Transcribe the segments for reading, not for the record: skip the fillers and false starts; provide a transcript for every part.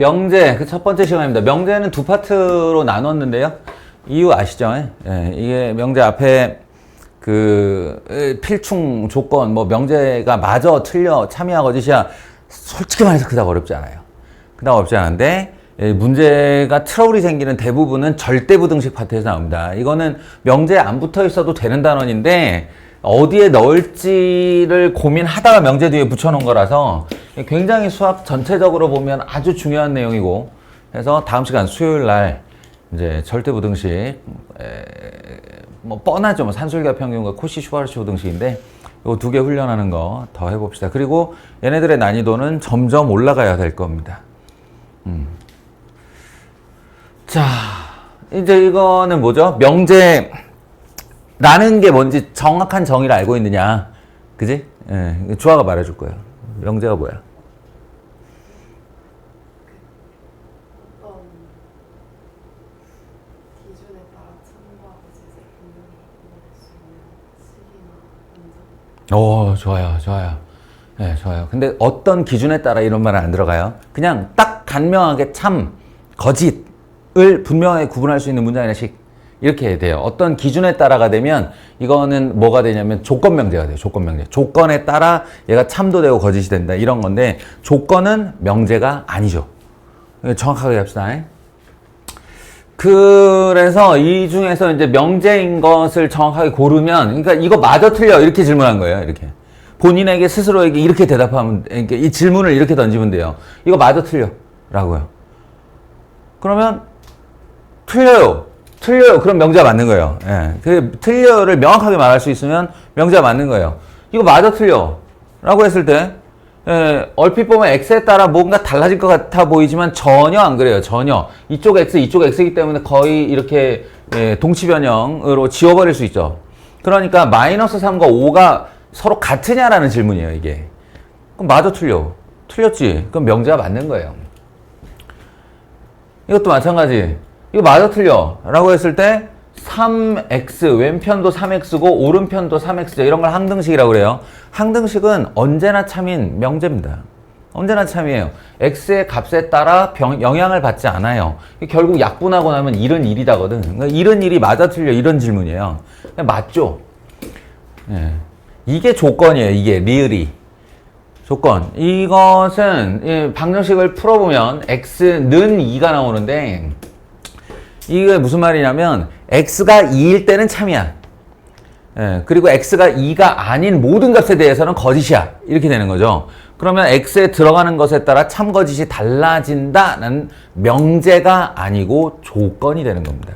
명제, 그 첫 번째 시간입니다. 명제는 두 파트로 나눴는데요. 이유 아시죠? 예, 이게 명제 앞에 그 필충 조건, 뭐 명제가 맞아, 틀려, 참이야, 거짓이야. 솔직히 말해서 그닥 어렵지 않아요. 그닥 어렵지 않은데 문제가 트러블이 생기는 대부분은 절대부등식 파트에서 나옵니다. 이거는 명제에 안 붙어 있어도 되는 단원인데 어디에 넣을지를 고민하다가 명제 뒤에 붙여놓은 거라서 굉장히 수학 전체적으로 보면 아주 중요한 내용이고, 그래서 다음 시간 수요일 날 이제 절대부등식, 뭐 뻔하죠. 뭐 산술기하 평균과 코시 슈바르츠 부등식인데 요 두 개 훈련하는 거 더 해봅시다. 그리고 얘네들의 난이도는 점점 올라가야 될 겁니다. 자, 이제 이거는 뭐죠? 명제 라는 게 뭔지 정확한 정의를 알고 있느냐, 그지? 예, 주아가 말해줄 거예요. 명제가 뭐야? 어떤 기준에 따라 참과 거짓을 분명히 구분할 수 있는 식이나 문장. 오, 좋아요, 좋아요. 예, 좋아요. 근데 어떤 기준에 따라 이런 말은 안 들어가요. 그냥 딱 간명하게 참, 거짓을 분명하게 구분할 수 있는 문장이나 식. 이렇게 돼요. 어떤 기준에 따라가 되면 이거는 뭐가 되냐면 조건명제가 돼요. 조건명제. 조건에 따라 얘가 참도 되고 거짓이 된다. 이런 건데 조건은 명제가 아니죠. 정확하게 합시다. 그래서 이 중에서 이제 명제인 것을 정확하게 고르면, 그러니까 이거 맞아 틀려 이렇게 질문한 거예요. 이렇게. 본인에게 스스로에게 이렇게 대답하면, 그러니까 이 질문을 이렇게 던지면 돼요. 이거 맞아 틀려 라고요. 그러면 틀려요. 틀려요. 그럼 명제가 맞는 거예요. 예. 그 틀려를 명확하게 말할 수 있으면 명제가 맞는 거예요. 이거 맞아 틀려 라고 했을 때, 예, 얼핏 보면 x에 따라 뭔가 달라질 것 같아 보이지만 전혀 안 그래요. 전혀. 이쪽 x, 이쪽 x이기 때문에 거의 이렇게, 예, 동치변형으로 지워버릴 수 있죠. 그러니까 마이너스 3과 5가 서로 같으냐라는 질문이에요. 이게. 그럼 맞아 틀려. 틀렸지. 그럼 명제가 맞는 거예요. 이것도 마찬가지. 이거 맞아 틀려 라고 했을 때 3x, 왼편도 3x고 오른편도 3x죠. 이런 걸 항등식이라고 그래요. 항등식은 언제나 참인 명제입니다. 언제나 참이에요. x의 값에 따라 영향을 받지 않아요. 결국 약분하고 나면 1은 1이다거든. 그러니까 1은 1이 맞아 틀려 이런 질문이에요. 맞죠? 예. 이게 조건이에요. 이게 리을이. 조건. 이것은 방정식을 풀어보면 x는 2가 나오는데, 이게 무슨 말이냐면 x가 2일 때는 참이야. 예, 그리고 x가 2가 아닌 모든 값에 대해서는 거짓이야. 이렇게 되는 거죠. 그러면 x에 들어가는 것에 따라 참 거짓이 달라진다는 명제가 아니고 조건이 되는 겁니다.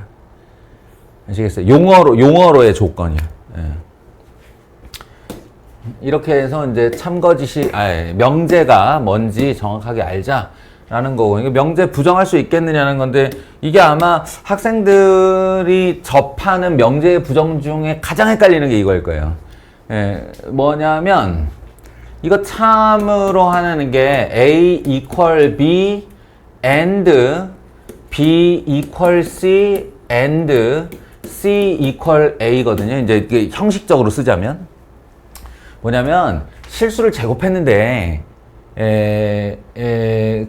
아시겠어요? 용어로의 조건이야. 예. 이렇게 해서 이제 참 거짓이, 명제가 뭔지 정확하게 알자. 라는 거고, 이게 명제 부정할 수 있겠느냐는 건데, 이게 아마 학생들이 접하는 명제의 부정 중에 가장 헷갈리는 게 이거일 거예요. 예, 뭐냐면, 이거 참으로 하는 게 A equal B and B equal C and C equal A거든요. 이제 이게 형식적으로 쓰자면. 뭐냐면, 실수를 제곱했는데,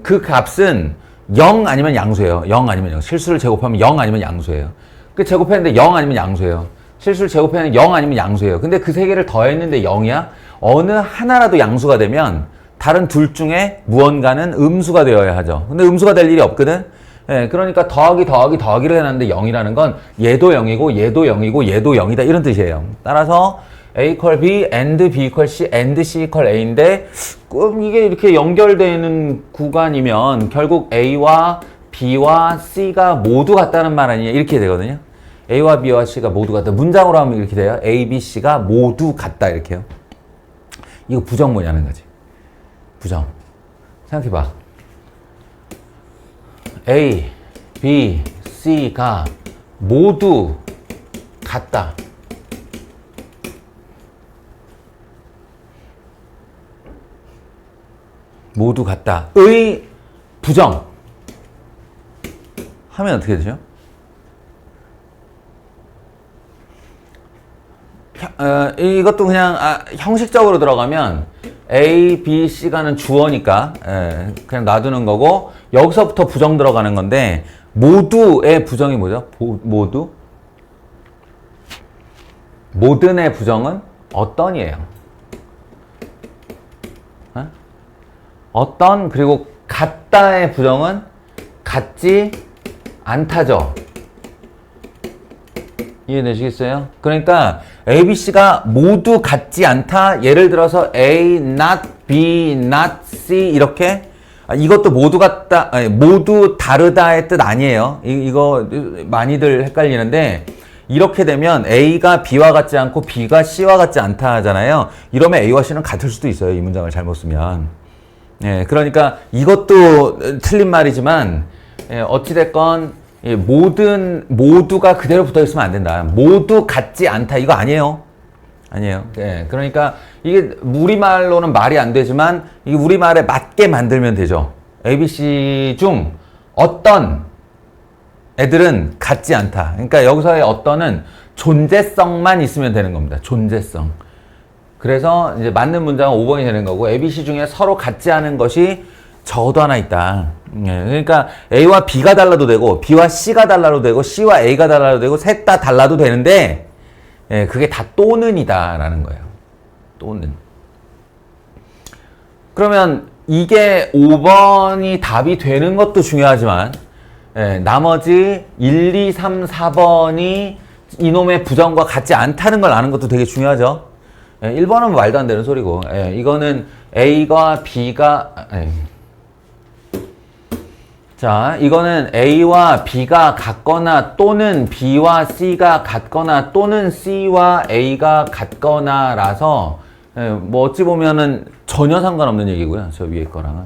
그 값은 0 아니면 양수예요. 0 아니면 0. 실수를 제곱하면 0 아니면 양수예요. 그 제곱했는데 0 아니면 양수예요. 실수를 제곱했는데 0 아니면 양수예요. 근데 그 세 개를 더했는데 0이야? 어느 하나라도 양수가 되면 다른 둘 중에 무언가는 음수가 되어야 하죠. 근데 음수가 될 일이 없거든? 예, 그러니까 더하기를 해놨는데 0이라는 건 얘도 0이고 얘도 0이고 얘도 0이다. 이런 뜻이에요. 따라서 A equal B and B equal C and C equal A인데, 이게 이렇게 연결되는 구간이면 결국 A와 B와 C가 모두 같다는 말 아니에요? 이렇게 되거든요. A와 B와 C가 모두 같다. 문장으로 하면 이렇게 돼요. A, B, C가 모두 같다. 이렇게요. 이거 부정 뭐냐는 거지. 부정. 생각해봐. A, B, C가 모두 같다. 모두 같다. 의 부정 하면 어떻게 되죠? 이것도 그냥 형식적으로 들어가면 A, B, C가는 주어니까 그냥 놔두는 거고, 여기서부터 부정 들어가는 건데 모두의 부정이 뭐죠? 모두? 모든의 부정은 어떤이에요. 어? 어떤 그리고 같다의 부정은 같지 않다죠. 이해되시겠어요? 그러니까 A, B, C가 모두 같지 않다. 예를 들어서 A, not B, not C 이렇게 이것도 모두 같다, 아니, 모두 다르다의 뜻 아니에요. 이거 많이들 헷갈리는데 이렇게 되면 A가 B와 같지 않고 B가 C와 같지 않다 하잖아요. 이러면 A와 C는 같을 수도 있어요. 이 문장을 잘못 쓰면. 예, 그러니까 이것도 틀린 말이지만 어찌됐건 모두가 그대로 붙어 있으면 안 된다. 모두 같지 않다. 이거 아니에요. 아니에요. 예, 그러니까 이게 우리말로는 말이 안 되지만 이게 우리말에 맞게 만들면 되죠. A, B, C 중 어떤 애들은 같지 않다. 그러니까 여기서의 어떤은 존재성만 있으면 되는 겁니다. 존재성. 그래서 이제 맞는 문장은 5번이 되는 거고 A, B, C 중에 서로 같지 않은 것이 적어도 하나 있다. 그러니까 A와 B가 달라도 되고 B와 C가 달라도 되고 C와 A가 달라도 되고 셋 다 달라도 되는데 그게 다 또는이다 라는 거예요. 또는. 그러면 이게 5번이 답이 되는 것도 중요하지만 나머지 1, 2, 3, 4번이 이놈의 부정과 같지 않다는 걸 아는 것도 되게 중요하죠. 1번은 말도 안 되는 소리고 이거는 A가 B가 자, 이거는 A와 B가 같거나 또는 B와 C가 같거나 또는 C와 A가 같거나 라서 뭐 어찌 보면은 전혀 상관없는 얘기고요. 저 위에 거랑은.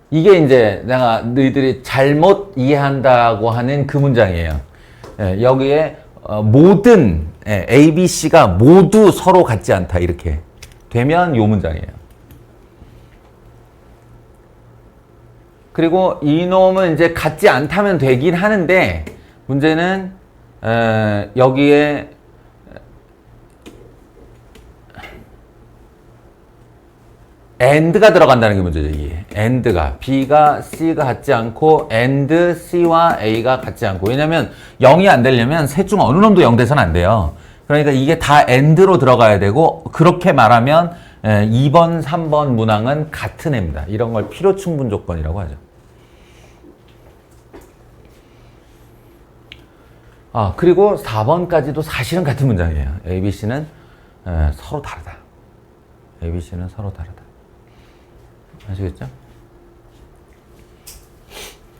이게 이제 내가 너희들이 잘못 이해한다고 하는 그 문장이에요. 여기에 모든 A, B, C가 모두 서로 같지 않다 이렇게 되면 요 문장이에요. 그리고 이놈은 이제 같지 않다면 되긴 하는데 문제는 여기에 and가 들어간다는 게 문제죠. 이게 and가 B가 C가 같지 않고 and C와 A가 같지 않고 왜냐면 0이 안 되려면 셋 중 어느 놈도 0 돼서는 안 돼요. 그러니까 이게 다 and로 들어가야 되고 그렇게 말하면 2번, 3번 문항은 같은 애입니다. 이런 걸 필요충분 조건이라고 하죠. 그리고 4번까지도 사실은 같은 문장이에요. A, B, C는 서로 다르다. A, B, C는 서로 다르다. 아시겠죠?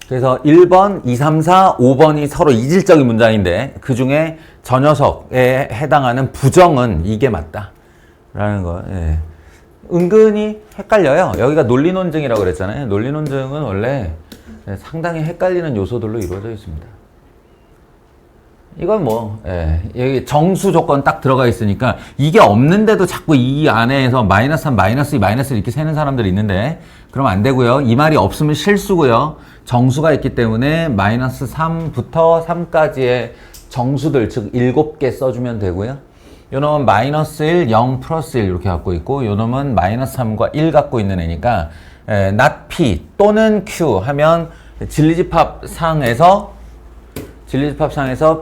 그래서 1번, 2, 3, 4, 5번이 서로 이질적인 문장인데 그 중에 저 녀석에 해당하는 부정은 이게 맞다. 라는 거. 예. 은근히 헷갈려요. 여기가 논리논증이라고 그랬잖아요. 논리논증은 원래 상당히 헷갈리는 요소들로 이루어져 있습니다. 이건 뭐 여기 정수 조건 딱 들어가 있으니까 이게 없는데도 자꾸 이 안에서 마이너스 3, 마이너스 2, 마이너스 1 이렇게 세는 사람들이 있는데 그러면 안 되고요. 이 말이 없으면 실수고요. 정수가 있기 때문에 마이너스 3부터 3까지의 정수들 즉 7개 써주면 되고요. 요 놈은 마이너스 1, 0, 플러스 1 이렇게 갖고 있고 요 놈은 마이너스 3과 1 갖고 있는 애니까 not P 또는 Q 하면 진리집합상에서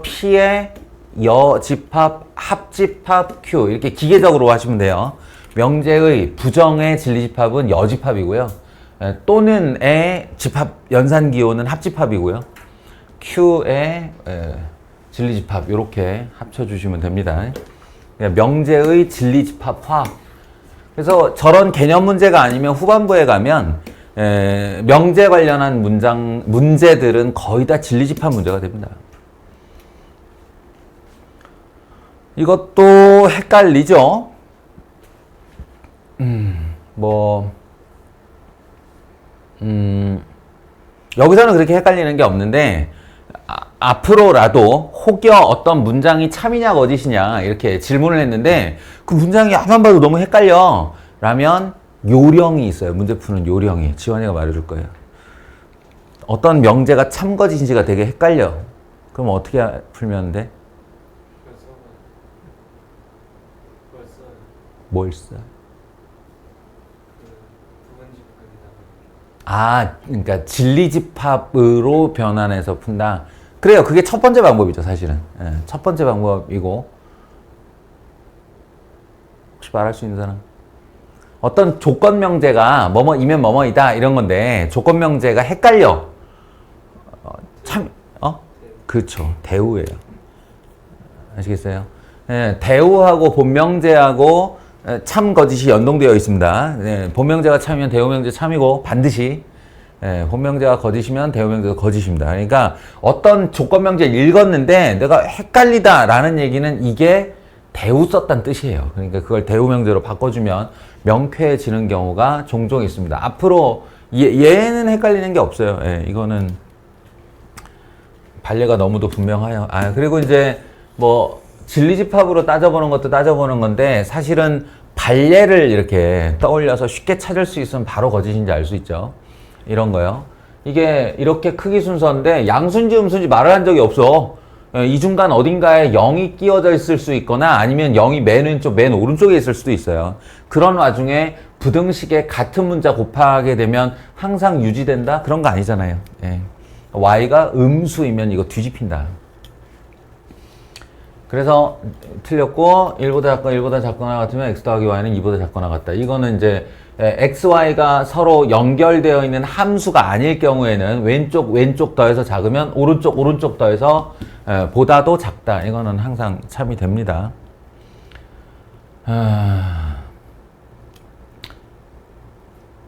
P의 여집합, 합집합, Q 이렇게 기계적으로 하시면 돼요. 명제의 부정의 진리집합은 여집합이고요. 또는의 집합 연산기호는 합집합이고요. Q의 진리집합 이렇게 합쳐주시면 됩니다. 명제의 진리집합화. 그래서 저런 개념 문제가 아니면 후반부에 가면 명제 관련한 문제들은 거의 다 진리집합 문제가 됩니다. 이것도 헷갈리죠? 여기서는 그렇게 헷갈리는 게 없는데, 앞으로라도 혹여 어떤 문장이 참이냐 거짓이냐 이렇게 질문을 했는데, 그 문장이 앞만 봐도 너무 헷갈려. 라면, 요령이 있어요. 문제 푸는 요령이. 지원이가 말해줄 거예요. 어떤 명제가 참 거짓인지가 되게 헷갈려. 그럼 어떻게 풀면 돼? 뭘 써? 그러니까 진리집합으로 변환해서 푼다. 그래요. 그게 첫 번째 방법이죠, 사실은. 예, 첫 번째 방법이고. 혹시 말할 수 있는 사람? 어떤 조건 명제가 뭐뭐이면 뭐뭐이다 이런 건데 조건 명제가 헷갈려. 그렇죠. 대우예요. 아시겠어요? 예, 대우하고 본명제하고 참 거짓이 연동되어 있습니다. 예, 본명제가 참이면 대우명제 참이고 반드시 본명제가 거짓이면 대우명제가 거짓입니다. 그러니까 어떤 조건명제를 읽었는데 내가 헷갈리다라는 얘기는 이게 대우 썼다는 뜻이에요. 그러니까 그걸 대우명제로 바꿔주면 명쾌해지는 경우가 종종 있습니다. 앞으로 얘는 헷갈리는 게 없어요. 예, 이거는 발례가 너무도 분명해요. 그리고 이제 뭐 진리집합으로 따져보는 것도 따져보는 건데 사실은 발례를 이렇게 떠올려서 쉽게 찾을 수 있으면 바로 거짓인지 알 수 있죠. 이런 거요. 이게 이렇게 크기 순서인데 양수인지 음수인지 말을 한 적이 없어. 이 중간 어딘가에 0이 끼워져 있을 수 있거나 아니면 0이 맨 왼쪽, 맨 오른쪽에 있을 수도 있어요. 그런 와중에 부등식에 같은 문자 곱하게 되면 항상 유지된다? 그런 거 아니잖아요. 예. y가 음수이면 이거 뒤집힌다. 그래서 틀렸고 1보다 작거나 같으면 x 더하기 y는 2보다 작거나 같다. 이거는 이제 x, y가 서로 연결되어 있는 함수가 아닐 경우에는 왼쪽 더해서 작으면 오른쪽 더해서 보다도 작다. 이거는 항상 참이 됩니다.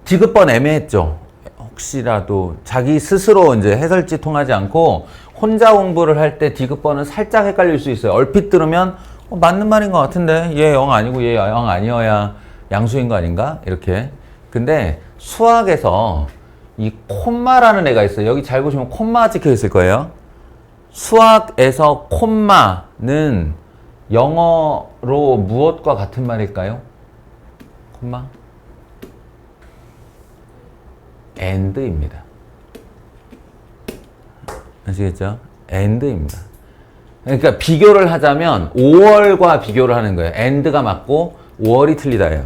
디귿번 애매했죠. 혹시라도 자기 스스로 이제 해설지 통하지 않고 혼자 공부를 할 때 디귿번은 살짝 헷갈릴 수 있어요. 얼핏 들으면 맞는 말인 것 같은데 얘 0 아니고 얘 0 아니어야 양수인 거 아닌가? 이렇게. 근데 수학에서 이 콤마라는 애가 있어요. 여기 잘 보시면 콤마 찍혀 있을 거예요. 수학에서 콤마는 영어로 무엇과 같은 말일까요? 콤마? and입니다. 아시겠죠? and입니다. 그러니까 비교를 하자면 5월과 비교를 하는 거예요. and가 맞고 5월이 틀리다예요.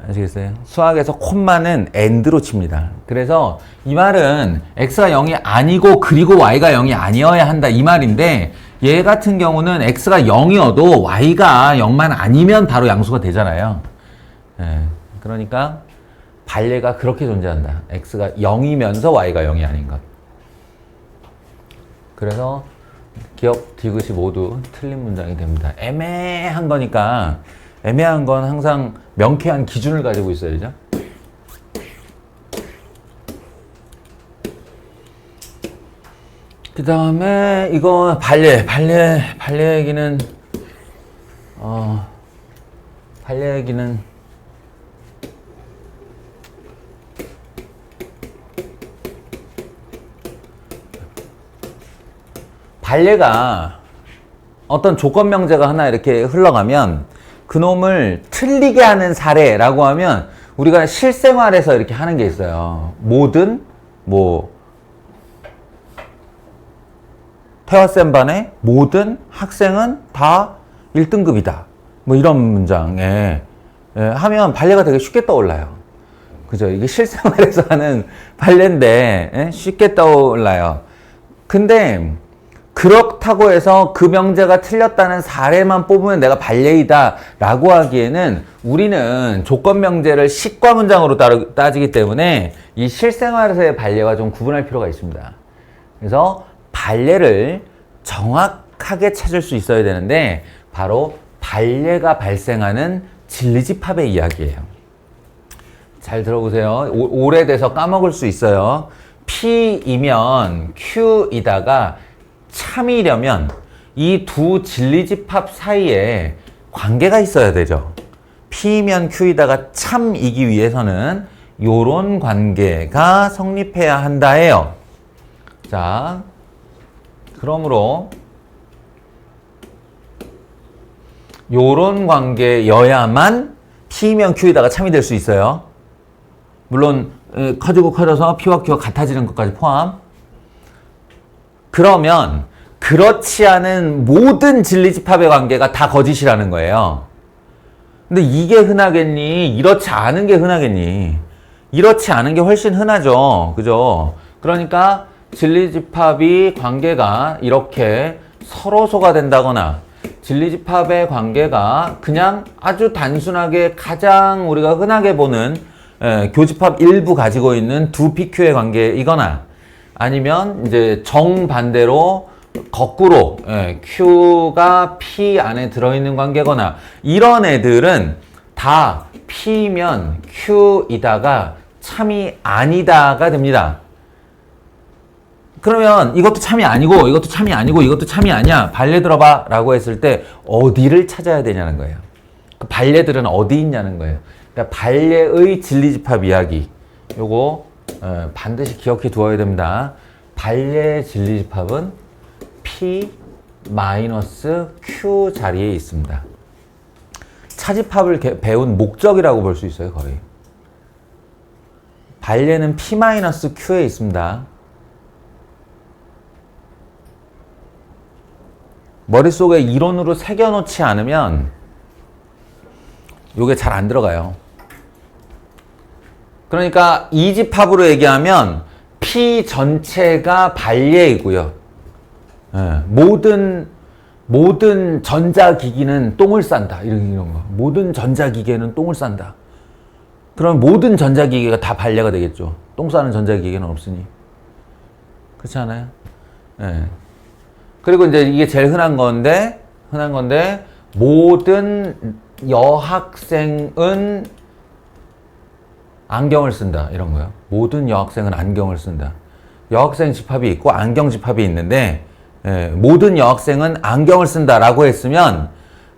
아시겠어요? 수학에서 콤마는 and로 칩니다. 그래서 이 말은 x가 0이 아니고 그리고 y가 0이 아니어야 한다 이 말인데 얘 같은 경우는 x가 0이어도 y가 0만 아니면 바로 양수가 되잖아요. 그러니까 발례가 그렇게 존재한다. x가 0이면서 y가 0이 아닌 것. 그래서 기억, 디귿이 모두 틀린 문장이 됩니다. 애매한 거니까 애매한 건 항상 명쾌한 기준을 가지고 있어야죠. 그 다음에 이거 발례 얘기는 발례 얘기는 발례가 어떤 조건 명제가 하나 이렇게 흘러가면 그놈을 틀리게 하는 사례라고 하면 우리가 실생활에서 이렇게 하는 게 있어요. 모든 태화쌤 반의 모든 학생은 다 1등급이다. 뭐 이런 문장에 하면 발례가 되게 쉽게 떠올라요. 그죠? 이게 실생활에서 하는 발례인데 쉽게 떠올라요. 근데 그렇다고 해서 그 명제가 틀렸다는 사례만 뽑으면 내가 발례이다 라고 하기에는 우리는 조건 명제를 식과 문장으로 따지기 때문에 이 실생활에서의 발례와 좀 구분할 필요가 있습니다. 그래서 발례를 정확하게 찾을 수 있어야 되는데 바로 발례가 발생하는 진리집합의 이야기예요. 잘 들어보세요. 오래돼서 까먹을 수 있어요. P이면 Q이다가 참이려면 이 두 진리집합 사이에 관계가 있어야 되죠. P면 Q이다가 참이기 위해서는 요런 관계가 성립해야 한다예요. 자, 그러므로 요런 관계여야만 P면 Q이다가 참이 될 수 있어요. 물론 커지고 커져서 P와 Q가 같아지는 것까지 포함. 그러면 그렇지 않은 모든 진리집합의 관계가 다 거짓이라는 거예요. 근데 이게 흔하겠니? 이렇지 않은 게 흔하겠니? 이렇지 않은 게 훨씬 흔하죠. 그죠? 그러니까 진리집합이 관계가 이렇게 서로소가 된다거나 진리집합의 관계가 그냥 아주 단순하게 가장 우리가 흔하게 보는 교집합 일부 가지고 있는 두 PQ의 관계이거나 아니면 이제 정반대로 거꾸로 Q가 P 안에 들어있는 관계거나 이런 애들은 다 P면 Q이다가 참이 아니다가 됩니다. 그러면 이것도 참이 아니고 이것도 참이 아니고 이것도 참이 아니야. 발레 들어봐 라고 했을 때 어디를 찾아야 되냐는 거예요. 그 발레들은 어디 있냐는 거예요. 그러니까 발레의 진리집합 이야기 요거 반드시 기억해 두어야 됩니다. 발레의 진리집합은 P Q 자리에 있습니다. 차집합을 배운 목적이라고 볼 수 있어요. 거의. 발레는 P Q에 있습니다. 머릿속에 이론으로 새겨놓지 않으면 이게 잘 안 들어가요. 그러니까 이 집합으로 얘기하면 P 전체가 발예이고요. 모든 전자기기는 똥을 싼다. 이런 거. 모든 전자기계는 똥을 싼다. 그럼 모든 전자기계가 다 발예가 되겠죠. 똥 싸는 전자기계는 없으니. 그렇지 않아요? 예. 그리고 이제 이게 제일 흔한 건데 모든 여학생은 안경을 쓴다. 이런 거요. 모든 여학생은 안경을 쓴다. 여학생 집합이 있고 안경 집합이 있는데 모든 여학생은 안경을 쓴다라고 했으면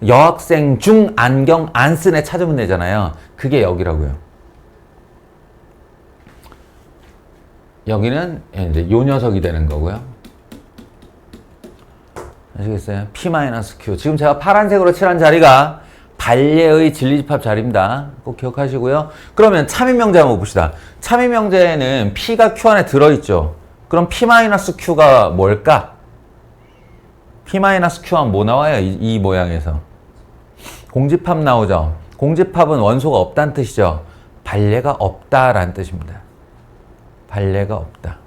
여학생 중 안경 안 쓴 애 찾으면 되잖아요. 그게 여기라고요. 여기는 이제 요 녀석이 되는 거고요. 아시겠어요? P Q. 지금 제가 파란색으로 칠한 자리가 발예의 진리집합 자리입니다. 꼭 기억하시고요. 그러면 참인명제 한번 봅시다. 참인명제에는 P가 Q 안에 들어있죠. 그럼 P Q가 뭘까? P Q 하면 뭐 나와요? 이 모양에서. 공집합 나오죠. 공집합은 원소가 없다는 뜻이죠. 발예가 없다라는 뜻입니다. 발예가 없다.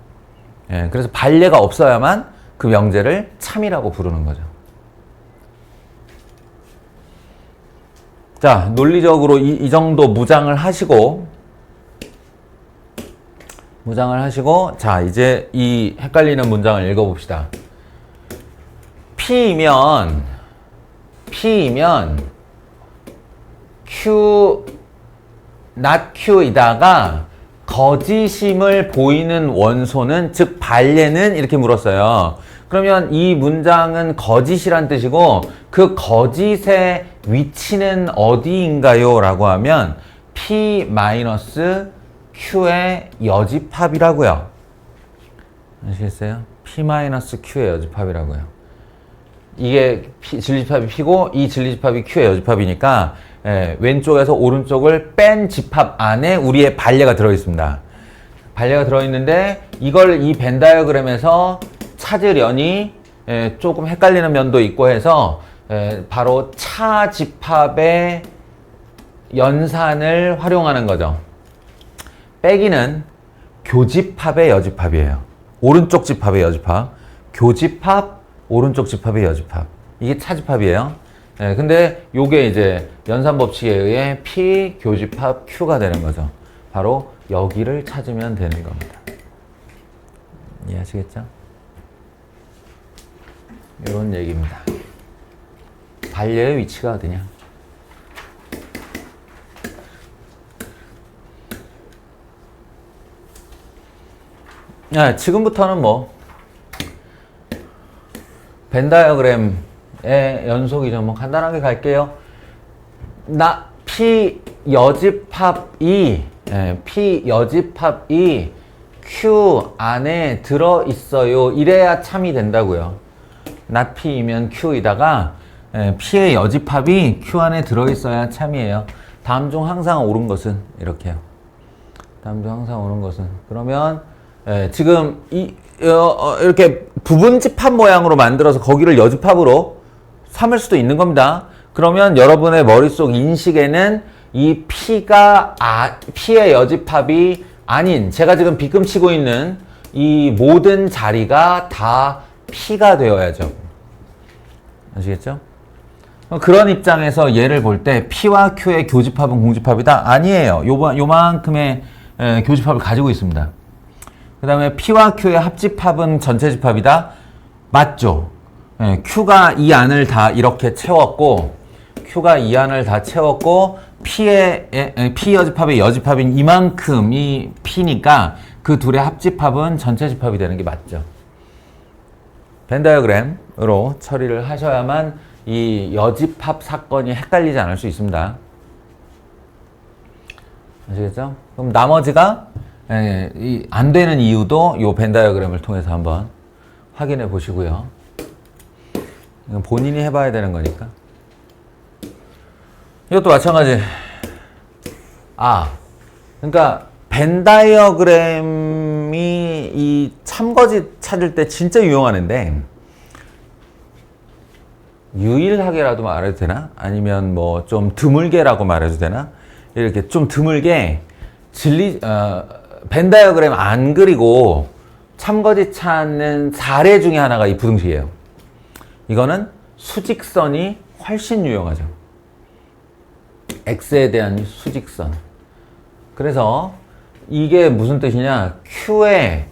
예, 그래서 발예가 없어야만 그 명제를 참이라고 부르는 거죠. 자, 논리적으로 이 정도 무장을 하시고 자, 이제 이 헷갈리는 문장을 읽어봅시다. P이면 Q, not Q이다가 거짓임을 보이는 원소는, 즉 발예는 이렇게 물었어요. 그러면 이 문장은 거짓이란 뜻이고 그 거짓의 위치는 어디인가요? 라고 하면 P Q의 여집합이라고요. 아시겠어요? P Q의 여집합이라고요. 이게 진리집합이 P고 이 진리집합이 Q의 여집합이니까 왼쪽에서 오른쪽을 뺀 집합 안에 우리의 발예가 들어있습니다. 발예가 들어있는데 이걸 이 벤 다이어그램에서 찾으려니 조금 헷갈리는 면도 있고 해서 바로 차집합의 연산을 활용하는 거죠. 빼기는 교집합의 여집합이에요. 오른쪽 집합의 여집합. 교집합, 오른쪽 집합의 여집합. 이게 차집합이에요. 근데 요게 이제 연산법칙에 의해 P 교집합 Q가 되는 거죠. 바로 여기를 찾으면 되는 겁니다. 이해하시겠죠? 이런 얘기입니다. 발예의 위치가 어디냐? 지금부터는 벤 다이어그램의 연속이죠. 간단하게 갈게요. P 여집합이 Q 안에 들어있어요. 이래야 참이 된다고요. not P이면 Q이다가 P의 여집합이 Q 안에 들어있어야 참이에요. 다음 중 항상 옳은 것은 이렇게요. 다음 중 항상 옳은 것은 그러면 지금 이렇게 부분집합 모양으로 만들어서 거기를 여집합으로 삼을 수도 있는 겁니다. 그러면 여러분의 머릿속 인식에는 이 P의 여집합이 아닌 제가 지금 빗금 치고 있는 이 모든 자리가 다 P가 되어야죠. 아시겠죠? 그런 입장에서 얘를 볼 때 P와 Q의 교집합은 공집합이다? 아니에요. 요만큼의 교집합을 가지고 있습니다. 그 다음에 P와 Q의 합집합은 전체 집합이다? 맞죠. Q가 이 안을 다 이렇게 채웠고 Q가 이 안을 다 채웠고 P 여집합의 여집합인 이만큼이 P니까 그 둘의 합집합은 전체 집합이 되는 게 맞죠. 벤 다이어그램으로 처리를 하셔야만 이 여집합 사건이 헷갈리지 않을 수 있습니다. 아시겠죠? 그럼 나머지가 안 되는 이유도 이 벤 다이어그램을 통해서 한번 확인해 보시고요. 이건 본인이 해봐야 되는 거니까. 이것도 마찬가지. 그러니까 벤 다이어그램이 이 참거짓 찾을 때 진짜 유용하는데 유일하게라도 말해도 되나? 아니면 뭐 좀 드물게라고 말해도 되나? 이렇게 좀 드물게 벤 다이어그램 안 그리고 참거짓 찾는 사례 중에 하나가 이 부등식이에요. 이거는 수직선이 훨씬 유용하죠. X에 대한 수직선. 그래서 이게 무슨 뜻이냐? Q의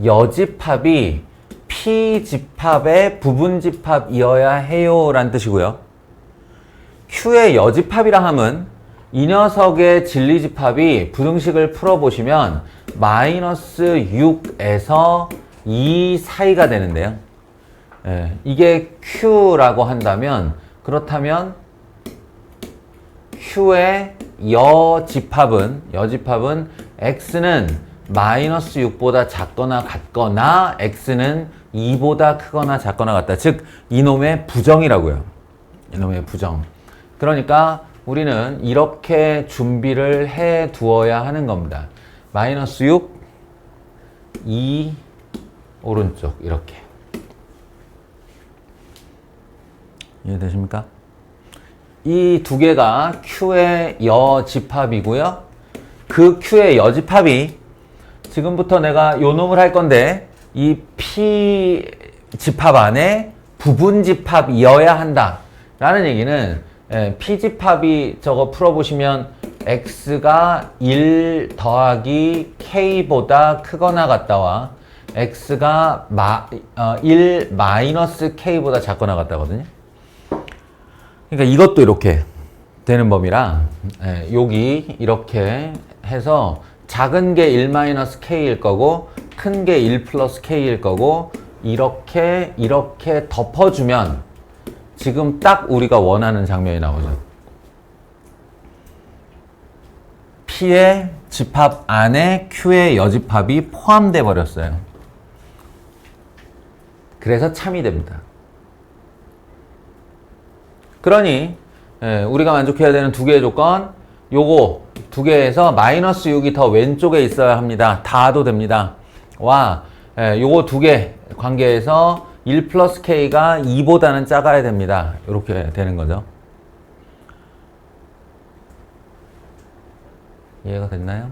여집합이 P집합의 부분집합이어야 해요 라는 뜻이고요. Q의 여집합이라 함은 이 녀석의 진리집합이 부등식을 풀어보시면 마이너스 6에서 2 사이가 되는데요. 이게 Q라고 한다면 그렇다면 Q의 여집합은 X는 마이너스 6보다 작거나 같거나 X는 2보다 크거나 작거나 같다. 즉 이놈의 부정이라고요. 이놈의 부정. 그러니까 우리는 이렇게 준비를 해 두어야 하는 겁니다. 마이너스 6, 2, 오른쪽 이렇게. 이해되십니까? 이 두 개가 Q의 여집합이고요. 그 Q의 여집합이 지금부터 내가 요 놈을 할 건데 이 P 집합 안에 부분 집합이어야 한다 라는 얘기는 P 집합이 저거 풀어보시면 X가 1 더하기 K보다 크거나 같다와 X가 1 마이너스 K보다 작거나 같다거든요. 그러니까 이것도 이렇게 되는 범위라 여기 이렇게 해서 작은 게 1-K일 거고 큰 게 1+K일 거고 이렇게 덮어주면 지금 딱 우리가 원하는 장면이 나오죠. P의 집합 안에 Q의 여집합이 포함돼 버렸어요. 그래서 참이 됩니다. 그러니 우리가 만족해야 되는 두 개의 조건, 요거 두 개에서 마이너스 6이 더 왼쪽에 있어야 합니다. 다도 됩니다. 요거 두 개 관계에서 1+K가 2보다는 작아야 됩니다. 이렇게 되는 거죠. 이해가 됐나요?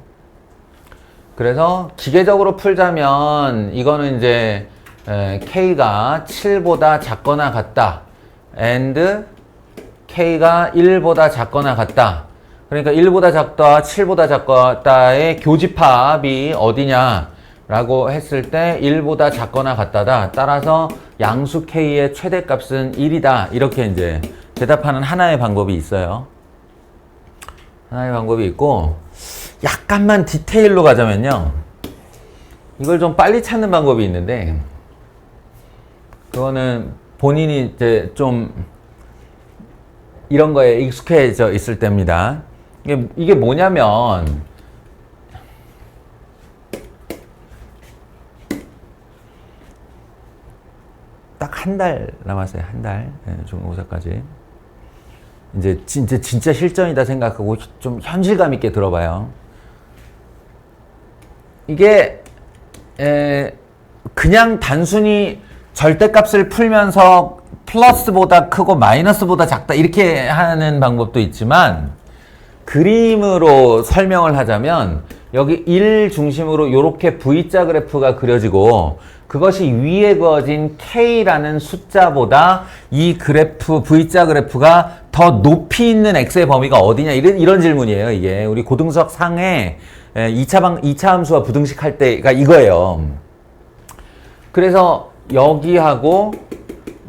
그래서 기계적으로 풀자면 이거는 이제 K가 7보다 작거나 같다. and K가 1보다 작거나 같다. 그러니까 1보다 작다, 7보다 작다의 교집합이 어디냐 라고 했을 때 1보다 작거나 같다다. 따라서 양수 K의 최대값은 1이다. 이렇게 이제 대답하는 하나의 방법이 있어요. 하나의 방법이 있고 약간만 디테일로 가자면요. 이걸 좀 빨리 찾는 방법이 있는데 그거는 본인이 이제 좀 이런 거에 익숙해져 있을 때입니다. 이게 뭐냐면 딱 한 달 남았어요. 한 달. 중간고사까지. 이제 진짜 실전이다 생각하고 좀 현실감 있게 들어봐요. 이게 그냥 단순히 절대값을 풀면서 플러스보다 크고 마이너스보다 작다 이렇게 하는 방법도 있지만 그림으로 설명을 하자면 여기 1 중심으로 이렇게 V자 그래프가 그려지고 그것이 위에 그어진 K라는 숫자보다 이 그래프, V자 그래프가 더 높이 있는 X의 범위가 어디냐 이런 질문이에요. 이게 우리 고등수학 상에 2차 함수와 부등식 할 때가 이거예요. 그래서 여기하고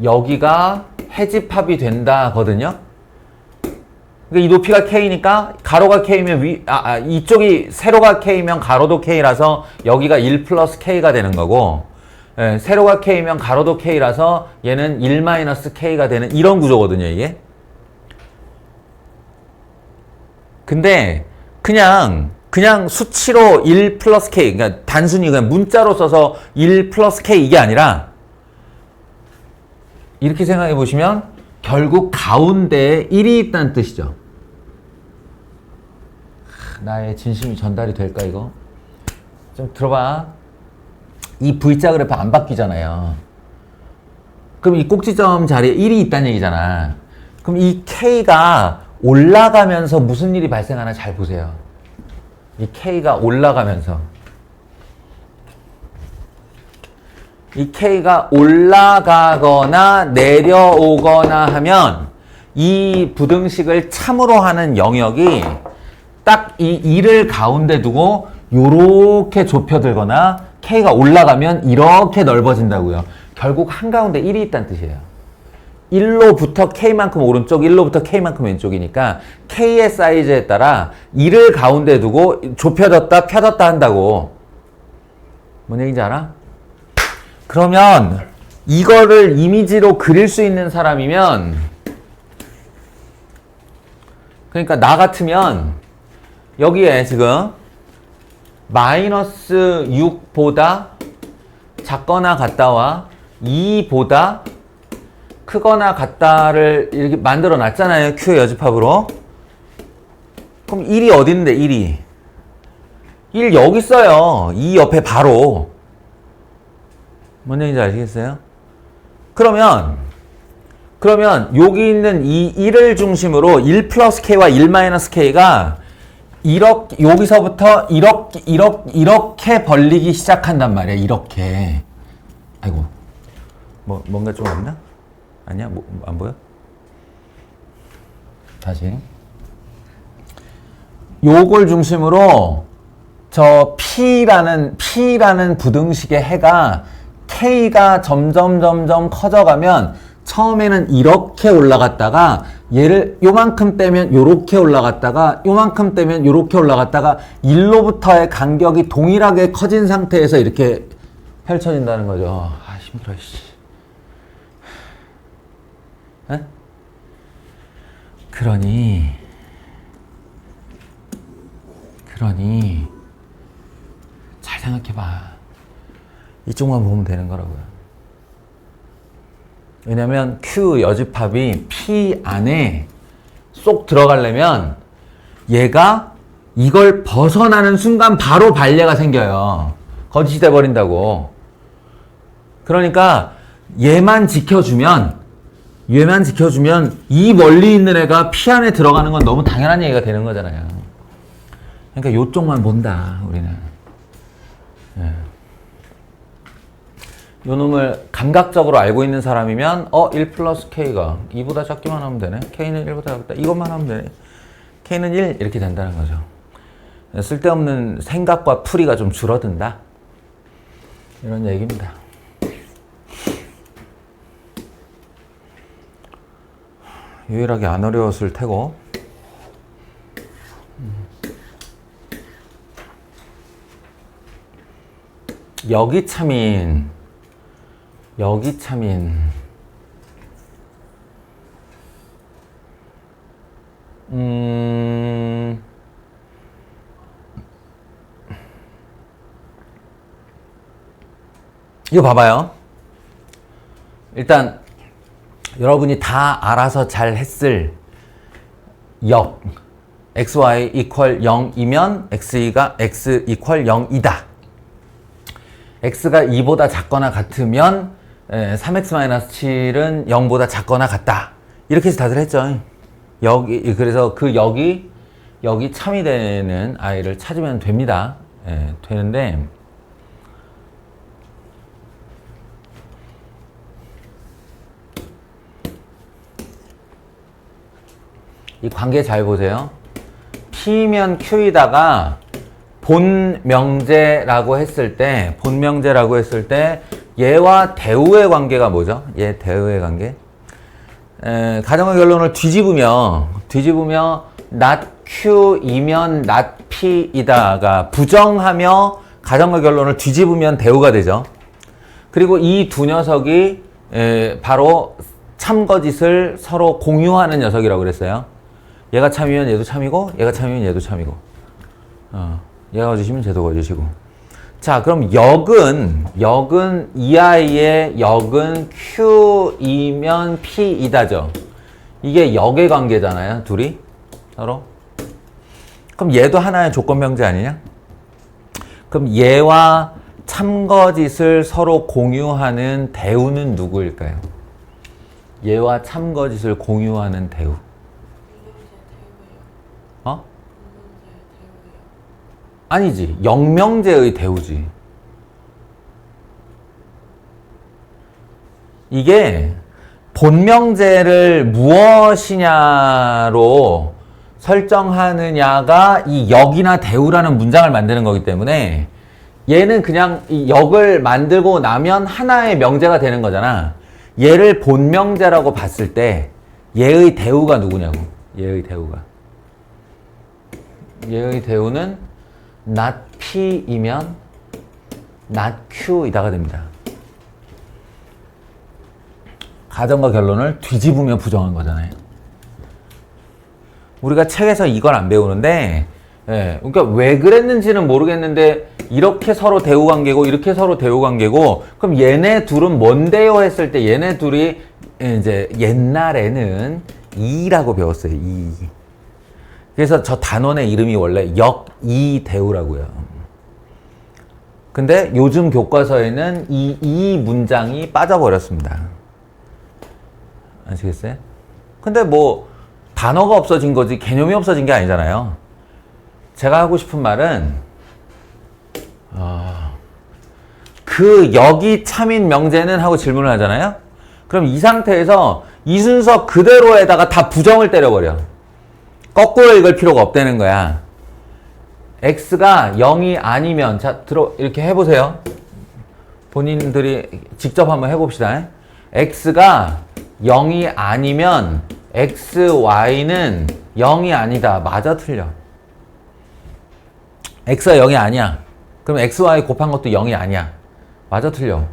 여기가 해집합이 된다거든요. 그러니까 이 높이가 K니까 가로가 K면 이쪽이 세로가 K면 가로도 K라서 여기가 1 플러스 K가 되는 거고 세로가 K면 가로도 K라서 얘는 1 마이너스 K가 되는 이런 구조거든요, 이게. 근데 그냥 수치로 1 플러스 K, 그러니까 단순히 그냥 문자로 써서 1 플러스 K 이게 아니라 이렇게 생각해 보시면 결국 가운데에 1이 있다는 뜻이죠. 나의 진심이 전달이 될까 이거? 좀 들어봐. 이 V자 그래프 안 바뀌잖아요. 그럼 이 꼭지점 자리에 1이 있다는 얘기잖아. 그럼 이 K가 올라가면서 무슨 일이 발생하나 잘 보세요. 이 K가 올라가면서 이 K가 올라가거나 내려오거나 하면 이 부등식을 참으로 하는 영역이 딱 이 2를 가운데 두고 요렇게 좁혀들거나 K가 올라가면 이렇게 넓어진다고요. 결국 한가운데 1이 있다는 뜻이에요. 1로부터 K만큼 오른쪽, 1로부터 K만큼 왼쪽이니까 K의 사이즈에 따라 2를 가운데 두고 좁혀졌다 펴졌다 한다고. 뭔 얘기인지 알아? 그러면 이거를 이미지로 그릴 수 있는 사람이면 그러니까 나 같으면 여기에 지금 마이너스 6보다 작거나 같다와 2보다 크거나 같다를 이렇게 만들어 놨잖아요. Q 여집합으로. 그럼 1이 어디 있는데 1이? 1 여기 있어요. 2 옆에 바로. 뭔 얘기인지 아시겠어요? 그러면 여기 있는 이 1을 중심으로 1 플러스 K와 1 마이너스 K가 이렇게 여기서부터 이렇게 벌리기 시작한단 말이야. 이렇게. 아이고. 뭔가 좀 없나? 아니야? 안 보여? 다시. 요걸 중심으로 저 P라는 부등식의 해가 K가 점점 커져가면 처음에는 이렇게 올라갔다가 얘를 요만큼 빼면 요렇게 올라갔다가 요만큼 빼면 요렇게 올라갔다가 1로부터의 간격이 동일하게 커진 상태에서 이렇게 펼쳐진다는 거죠. 아 힘들어 씨. 에? 그러니 잘 생각해봐. 이쪽만 보면 되는 거라고요. 왜냐면 Q 여집합이 P 안에 쏙 들어가려면 얘가 이걸 벗어나는 순간 바로 발레가 생겨요. 거짓이 돼버린다고. 그러니까 얘만 지켜주면 이 멀리 있는 애가 P 안에 들어가는 건 너무 당연한 얘기가 되는 거잖아요. 그러니까 요쪽만 본다 우리는. 예. 요 놈을 감각적으로 알고 있는 사람이면 1 플러스 K가 2보다 작기만 하면 되네. K는 1보다 작다. 이것만 하면 되네. K는 1 이렇게 된다는 거죠. 쓸데없는 생각과 풀이가 좀 줄어든다. 이런 얘기입니다. 유일하게 안 어려웠을 테고 여기 참인 이거 봐봐요. 일단 여러분이 다 알아서 잘 했을 역 xy equal 0이면 x equal 0이다. x가 2보다 작거나 같으면 3x-7은 0보다 작거나 같다. 이렇게 해서 다들 했죠. 그래서 그 역이 여기 참이 되는 아이를 찾으면 됩니다. 예, 되는데 이 관계 잘 보세요. P면 Q이다가 본명제라고 했을 때 얘와 대우의 관계가 뭐죠? 얘 대우의 관계. 가정의 결론을 뒤집으며 not Q이면 not P이다가 부정하며 가정의 결론을 뒤집으면 대우가 되죠. 그리고 이 두 녀석이 바로 참거짓을 서로 공유하는 녀석이라고 그랬어요. 얘가 참이면 얘도 참이고 얘가 참이면 얘도 참이고 얘가 거짓이면 쟤도 거짓이고. 자, 그럼 역은 이 아이의 역은 Q이면 P이다죠. 이게 역의 관계잖아요, 둘이 서로. 그럼 얘도 하나의 조건명제 아니냐? 그럼 얘와 참거짓을 서로 공유하는 대우는 누구일까요? 얘와 참거짓을 공유하는 대우. 어? 아니지. 영명제의 대우지. 이게 본명제를 무엇이냐로 설정하느냐가 이 역이나 대우라는 문장을 만드는 거기 때문에 얘는 그냥 이 역을 만들고 나면 하나의 명제가 되는 거잖아. 얘를 본명제라고 봤을 때 얘의 대우가 누구냐고. 얘의 대우는 not P이면 not Q이다가 됩니다. 가정과 결론을 뒤집으며 부정한 거잖아요. 우리가 책에서 이걸 안 배우는데, 그러니까 왜 그랬는지는 모르겠는데 이렇게 서로 대우 관계고 이렇게 서로 대우 관계고, 그럼 얘네 둘은 뭔데요 했을 때 얘네 둘이 이제 옛날에는 이라고 배웠어요. 이. 그래서 저 단원의 이름이 원래 역이대우라고요. 근데 요즘 교과서에는 이 문장이 빠져버렸습니다. 아시겠어요? 근데 뭐 단어가 없어진 거지 개념이 없어진 게 아니잖아요. 제가 하고 싶은 말은 그 역이 참인 명제는 하고 질문을 하잖아요. 그럼 이 상태에서 이 순서 그대로에다가 다 부정을 때려버려. 거꾸로 읽을 필요가 없다는 거야. x가 0이 아니면, 자, 이렇게 해보세요. 본인들이 직접 한번 해봅시다. x가 0이 아니면 xy는 0이 아니다. 맞아, 틀려? x가 0이 아니야. 그럼 xy 곱한 것도 0이 아니야. 맞아, 틀려?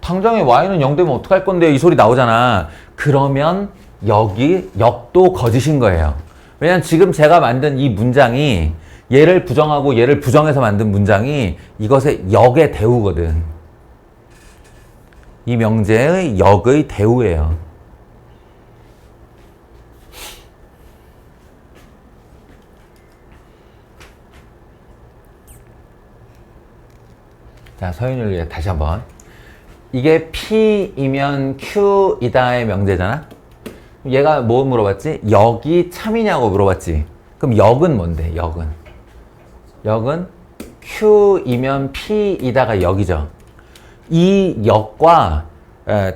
당장에 y는 0 되면 어떡할 건데 이 소리 나오잖아. 그러면 역도 거짓인 거예요. 왜냐면 지금 제가 만든 이 문장이 얘를 부정하고 얘를 부정해서 만든 문장이 이것의 역의 대우거든. 이 명제의 역의 대우예요. 자, 서윤이를 위해 다시 한번. 이게 P이면 Q이다의 명제잖아? 얘가 뭐 물어봤지? 역이 참이냐고 물어봤지? 그럼 역은 뭔데? 역은 Q이면 P이다가 역이죠. 이 역과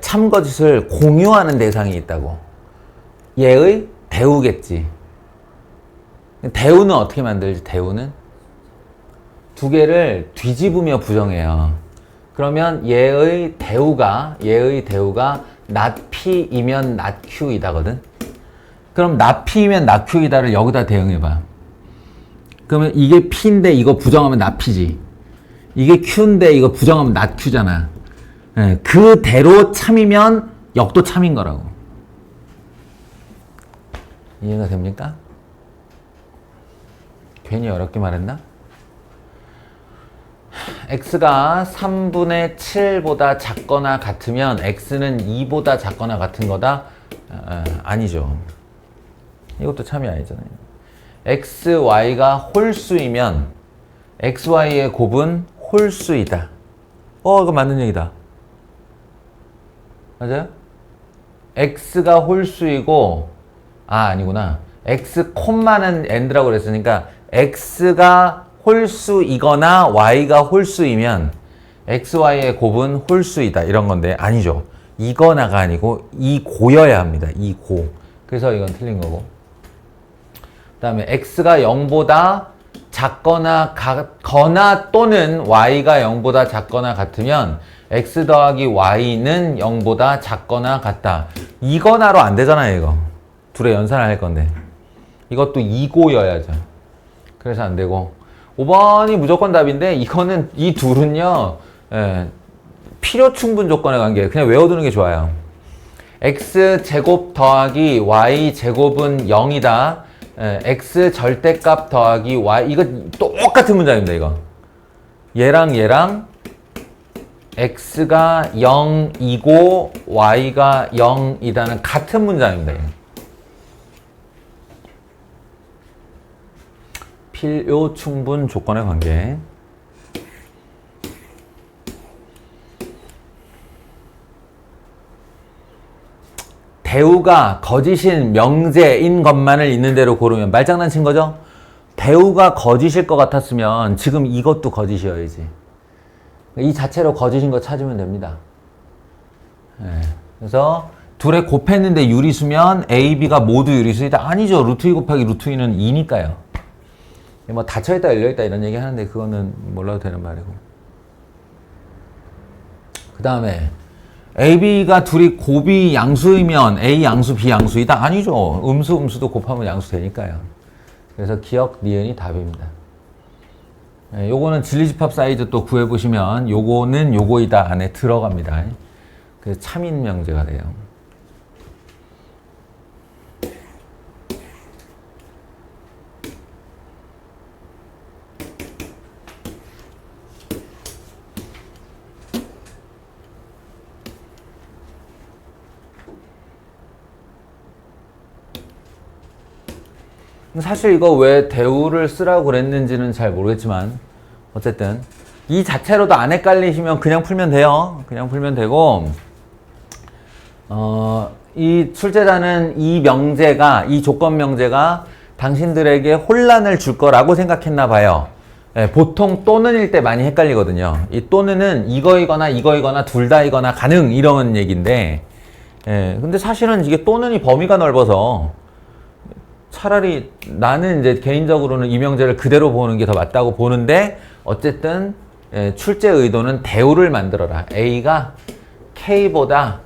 참거짓을 공유하는 대상이 있다고. 얘의 대우겠지. 대우는 어떻게 만들지? 대우는 두 개를 뒤집으며 부정해요. 그러면 얘의 대우가 not P이면 not Q이다거든. 그럼 not P이면 not Q이다를 여기다 대응해봐. 그러면 이게 P인데 이거 부정하면 not P지. 이게 Q인데 이거 부정하면 not Q잖아. 그대로 참이면 역도 참인 거라고. 이해가 됩니까? 괜히 어렵게 말했나? x가 3분의 7보다 작거나 같으면 x는 2보다 작거나 같은 거다? 아니죠. 이것도 참이 아니잖아요. xy가 홀수이면 xy의 곱은 홀수이다. 이거 맞는 얘기다. 맞아요? x가 홀수이고 아니구나. x 콤마는 n드라고 그랬으니까 x가 홀수이거나 y가 홀수이면 xy의 곱은 홀수이다 이런 건데 아니죠. 이거나가 아니고 이고여야 합니다. 이고. 그래서 이건 틀린 거고. 그 다음에 x가 0보다 작거나 같거나 또는 y가 0보다 작거나 같으면 x 더하기 y는 0보다 작거나 같다. 이거나로 안 되잖아요, 이거. 둘의 연산을 할 건데. 이것도 이고여야죠. 그래서 안 되고. 5번이 무조건 답인데 이거는 이 둘은요. 필요 충분 조건의 관계. 그냥 외워두는 게 좋아요. x제곱 더하기 y제곱은 0이다. x 절대값 더하기 y 이거 똑같은 문장입니다. 이거 얘랑 x가 0이고 y가 0이다는 같은 문장입니다. 이거. 필요 충분 조건의 관계. 대우가 거짓인 명제인 것만을 있는 대로 고르면 말장난친 거죠? 대우가 거짓일 것 같았으면 지금 이것도 거짓이어야지. 이 자체로 거짓인 거 찾으면 됩니다. 그래서 둘에 곱했는데 유리수면 A, B가 모두 유리수이다. 아니죠. 루트 2 곱하기 루트 2는 2니까요. 뭐 닫혀있다 열려있다 이런 얘기 하는데 그거는 몰라도 되는 말이고. 그 다음에 A, B가 둘이 곱이 양수이면 A 양수, B 양수이다? 아니죠. 음수도 곱하면 양수 되니까요. 그래서 기억, 니은이 답입니다. 요거는 진리집합 사이즈 또 구해보시면 요거는 요거이다 안에 들어갑니다. 그래서 참인 명제가 돼요. 사실 이거 왜 대우를 쓰라고 그랬는지는 잘 모르겠지만 어쨌든 이 자체로도 안 헷갈리시면 그냥 풀면 돼요. 그냥 풀면 되고 이 출제자는 이 명제가 이 조건 명제가 당신들에게 혼란을 줄 거라고 생각했나 봐요. 보통 또는일 때 많이 헷갈리거든요. 이 또는은 이거이거나 둘 다이거나 가능 이런 얘기인데 근데 사실은 이게 또는이 범위가 넓어서 차라리 나는 이제 개인적으로는 이 명제를 그대로 보는 게 더 맞다고 보는데 어쨌든 출제 의도는 대우를 만들어라. A가 K보다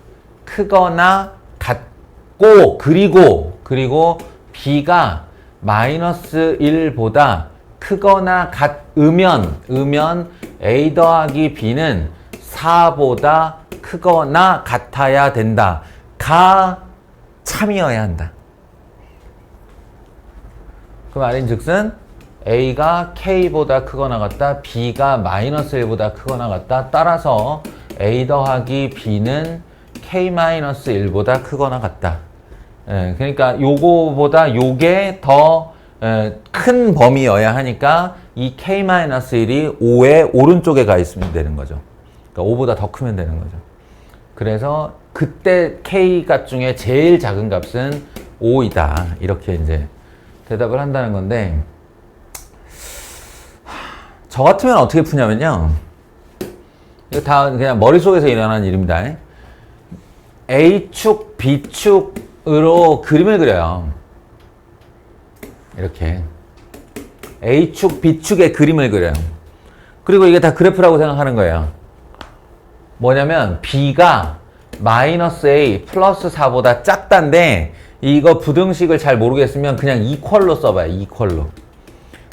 크거나 같고 그리고 B가 마이너스 1보다 크거나 같으면 A 더하기 B는 4보다 크거나 같아야 된다. 가 참이어야 한다. 그 말인즉슨 A가 K보다 크거나 같다. B가 마이너스 1보다 크거나 같다. 따라서 A 더하기 B는 K-1보다 1보다 크거나 같다. 그러니까 요거보다 요게 더 큰 범위여야 하니까 이 K-1이 5의 오른쪽에 가 있으면 되는 거죠. 그러니까 5보다 더 크면 되는 거죠. 그래서 그때 K 값 중에 제일 작은 값은 5이다. 이렇게 이제 대답을 한다는 건데 저 같으면 어떻게 푸냐면요. 이거 다 그냥 머릿속에서 일어나는 일입니다. A축, B축으로 그림을 그려요. 이렇게 A축, B축의 그림을 그려요. 그리고 이게 다 그래프라고 생각하는 거예요. 뭐냐면 B가 마이너스 A 플러스 4보다 작다인데 이거 부등식을 잘 모르겠으면 그냥 이퀄로 써봐요. 이퀄로.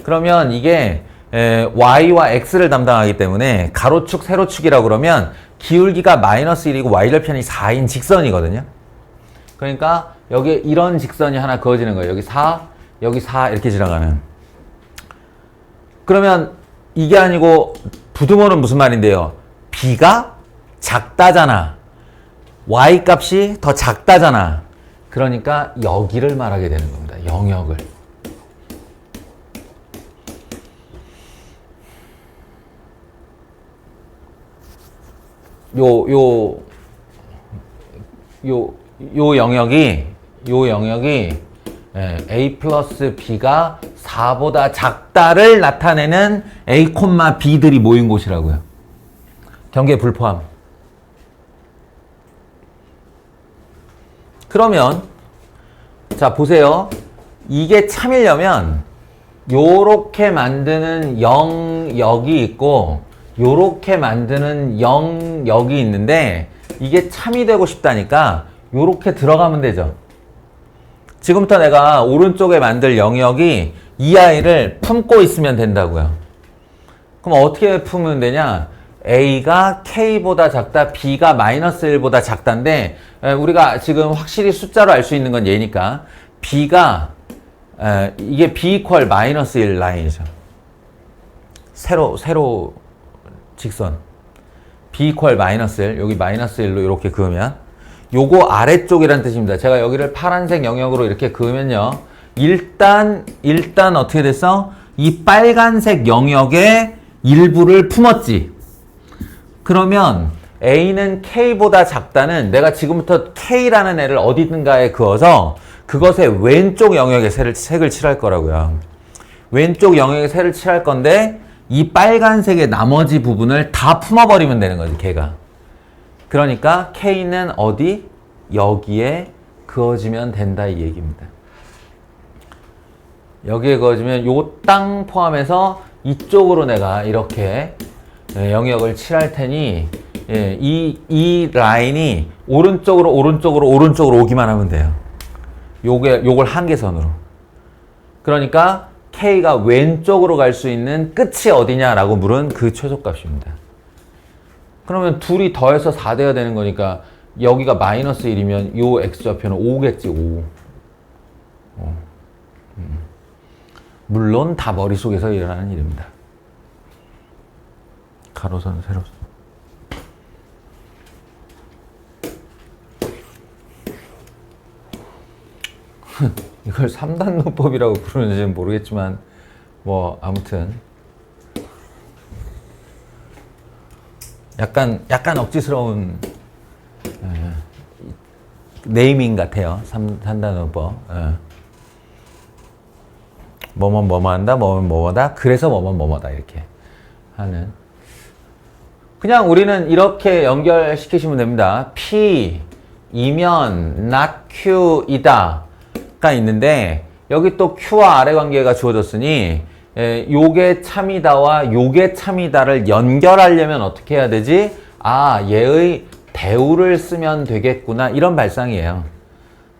그러면 이게 Y와 X를 담당하기 때문에 가로축, 세로축이라고 그러면 기울기가 마이너스 1이고 Y절편이 4인 직선이거든요. 그러니까 여기 이런 직선이 하나 그어지는 거예요. 여기 4, 여기 4 이렇게 지나가면. 그러면 이게 아니고 부등호는 무슨 말인데요? B가 작다잖아. Y 값이 더 작다잖아. 그러니까 여기를 말하게 되는 겁니다. 영역을. 요 영역이 a 플러스 b가 4보다 작다를 나타내는 a, b들이 모인 곳이라고요. 경계 불포함. 그러면 자 보세요. 이게 참이려면 요렇게 만드는 영역이 있고 요렇게 만드는 영역이 있는데 이게 참이 되고 싶다니까 요렇게 들어가면 되죠. 지금부터 내가 오른쪽에 만들 영역이 이 아이를 품고 있으면 된다고요. 그럼 어떻게 품으면 되냐? A가 K보다 작다, B가 마이너스 1보다 작다인데 우리가 지금 확실히 숫자로 알 수 있는 건 얘니까 B가 이게 B 이퀄 마이너스 1 라인이죠. 세로 직선 B 이퀄 마이너스 1 여기 마이너스 1로 이렇게 그으면 요거 아래쪽이란 뜻입니다. 제가 여기를 파란색 영역으로 이렇게 그으면요. 일단 어떻게 됐어? 이 빨간색 영역의 일부를 품었지. 그러면 A는 K보다 작다는 내가 지금부터 K라는 애를 어디든가에 그어서 그것의 왼쪽 영역에 색을 칠할 거라고요. 왼쪽 영역에 색을 칠할 건데 이 빨간색의 나머지 부분을 다 품어버리면 되는 거지, 걔가. 그러니까 K는 어디? 여기에 그어지면 된다 이 얘기입니다. 여기에 그어지면 요 땅 포함해서 이쪽으로 내가 이렇게 영역을 칠할 테니 이 라인이 오른쪽으로 오기만 하면 돼요. 요걸 한계선으로. 그러니까 K가 왼쪽으로 갈 수 있는 끝이 어디냐라고 물은 그 최소값입니다. 그러면 둘이 더해서 4 돼야 되는 거니까 여기가 마이너스 1이면 요 x좌표는 5겠지, 5. 물론 다 머릿속에서 일어나는 일입니다. 가로선, 세로선. 이걸 3단노법이라고 부르는지는 모르겠지만 뭐 아무튼 약간 억지스러운 네이밍 같아요. 3단노법. 뭐뭐 한다, 뭐뭐다. 그래서 뭐뭐다 이렇게 하는. 그냥 우리는 이렇게 연결시키시면 됩니다. P 이면 not Q이다 가 있는데 여기 또 Q와 R의 관계가 주어졌으니 요게 참이다와 요게 참이다를 연결하려면 어떻게 해야 되지? 아, 얘의 대우를 쓰면 되겠구나 이런 발상이에요.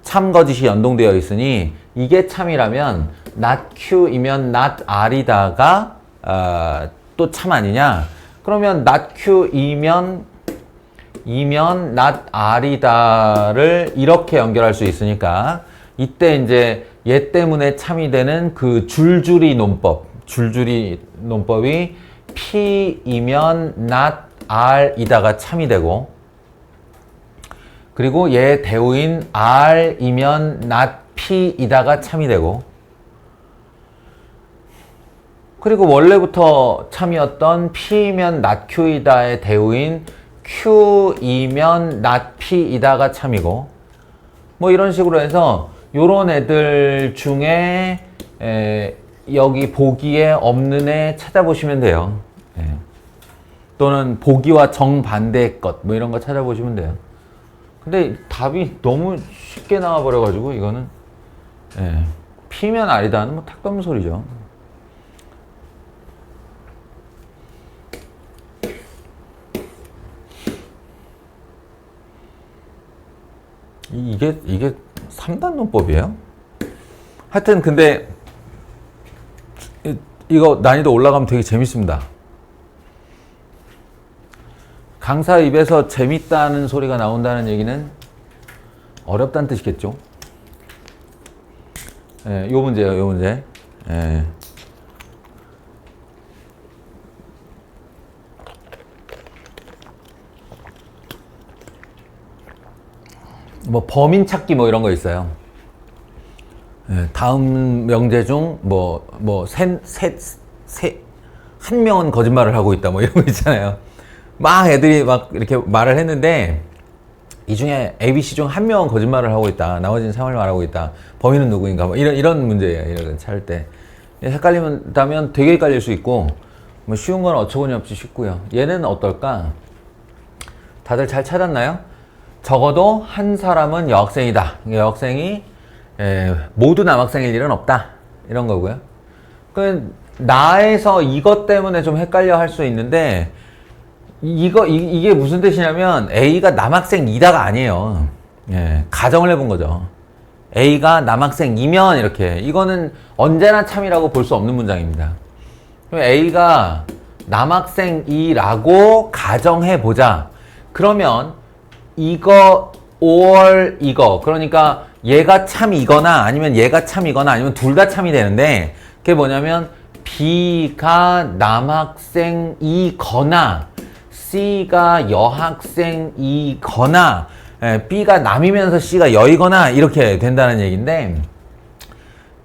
참 거짓이 연동되어 있으니 이게 참이라면 not Q이면 not R이다가 또 참 아니냐? 그러면 not Q이면 not R이다를 이렇게 연결할 수 있으니까 이때 이제 얘 때문에 참이 되는 그 줄줄이 논법이 P이면 not R이다가 참이 되고 그리고 얘 대우인 R이면 not P이다가 참이 되고 그리고 원래부터 참이었던 P이면 not Q이다의 대우인 Q이면 not P이다가 참이고 뭐 이런 식으로 해서 요런 애들 중에 여기 보기에 없는 애 찾아보시면 돼요. 또는 보기와 정반대의 것 뭐 이런 거 찾아보시면 돼요. 근데 답이 너무 쉽게 나와버려가지고 이거는 P면 R이다는 뭐 탁 넘는 소리죠. 이게 3단 논법이에요? 하여튼 근데 이거 난이도 올라가면 되게 재밌습니다. 강사 입에서 재밌다는 소리가 나온다는 얘기는 어렵다는 뜻이겠죠? 요 문제예요, 요 문제. 뭐 범인 찾기 뭐 이런 거 있어요. 다음 명제 중 한 명은 거짓말을 하고 있다 뭐 이런 거 있잖아요. 막 애들이 막 이렇게 말을 했는데 이 중에 A, B, C 중 한 명은 거짓말을 하고 있다. 나머지는 참을 말하고 있다. 범인은 누구인가? 뭐 이런 문제예요. 이런 찾을 때. 헷갈리면 되게 헷갈릴 수 있고, 뭐 쉬운 건 어처구니 없이 쉽고요. 얘는 어떨까? 다들 잘 찾았나요? 적어도 한 사람은 여학생이다. 여학생이 모두 남학생일 일은 없다. 이런 거고요. 나에서 이것 때문에 좀 헷갈려 할 수 있는데, 이게 무슨 뜻이냐면 A가 남학생이다가 아니에요. 예, 가정을 해본 거죠. A가 남학생이면 이렇게. 이거는 언제나 참이라고 볼 수 없는 문장입니다. 그럼 A가 남학생이라고 가정해보자. 그러면 이거 or 이거. 그러니까 얘가 참이거나 아니면 얘가 참이거나 아니면 둘 다 참이 되는데, 그게 뭐냐면 B가 남학생이거나 C가 여학생이거나 B가 남이면서 C가 여이거나 이렇게 된다는 얘기인데,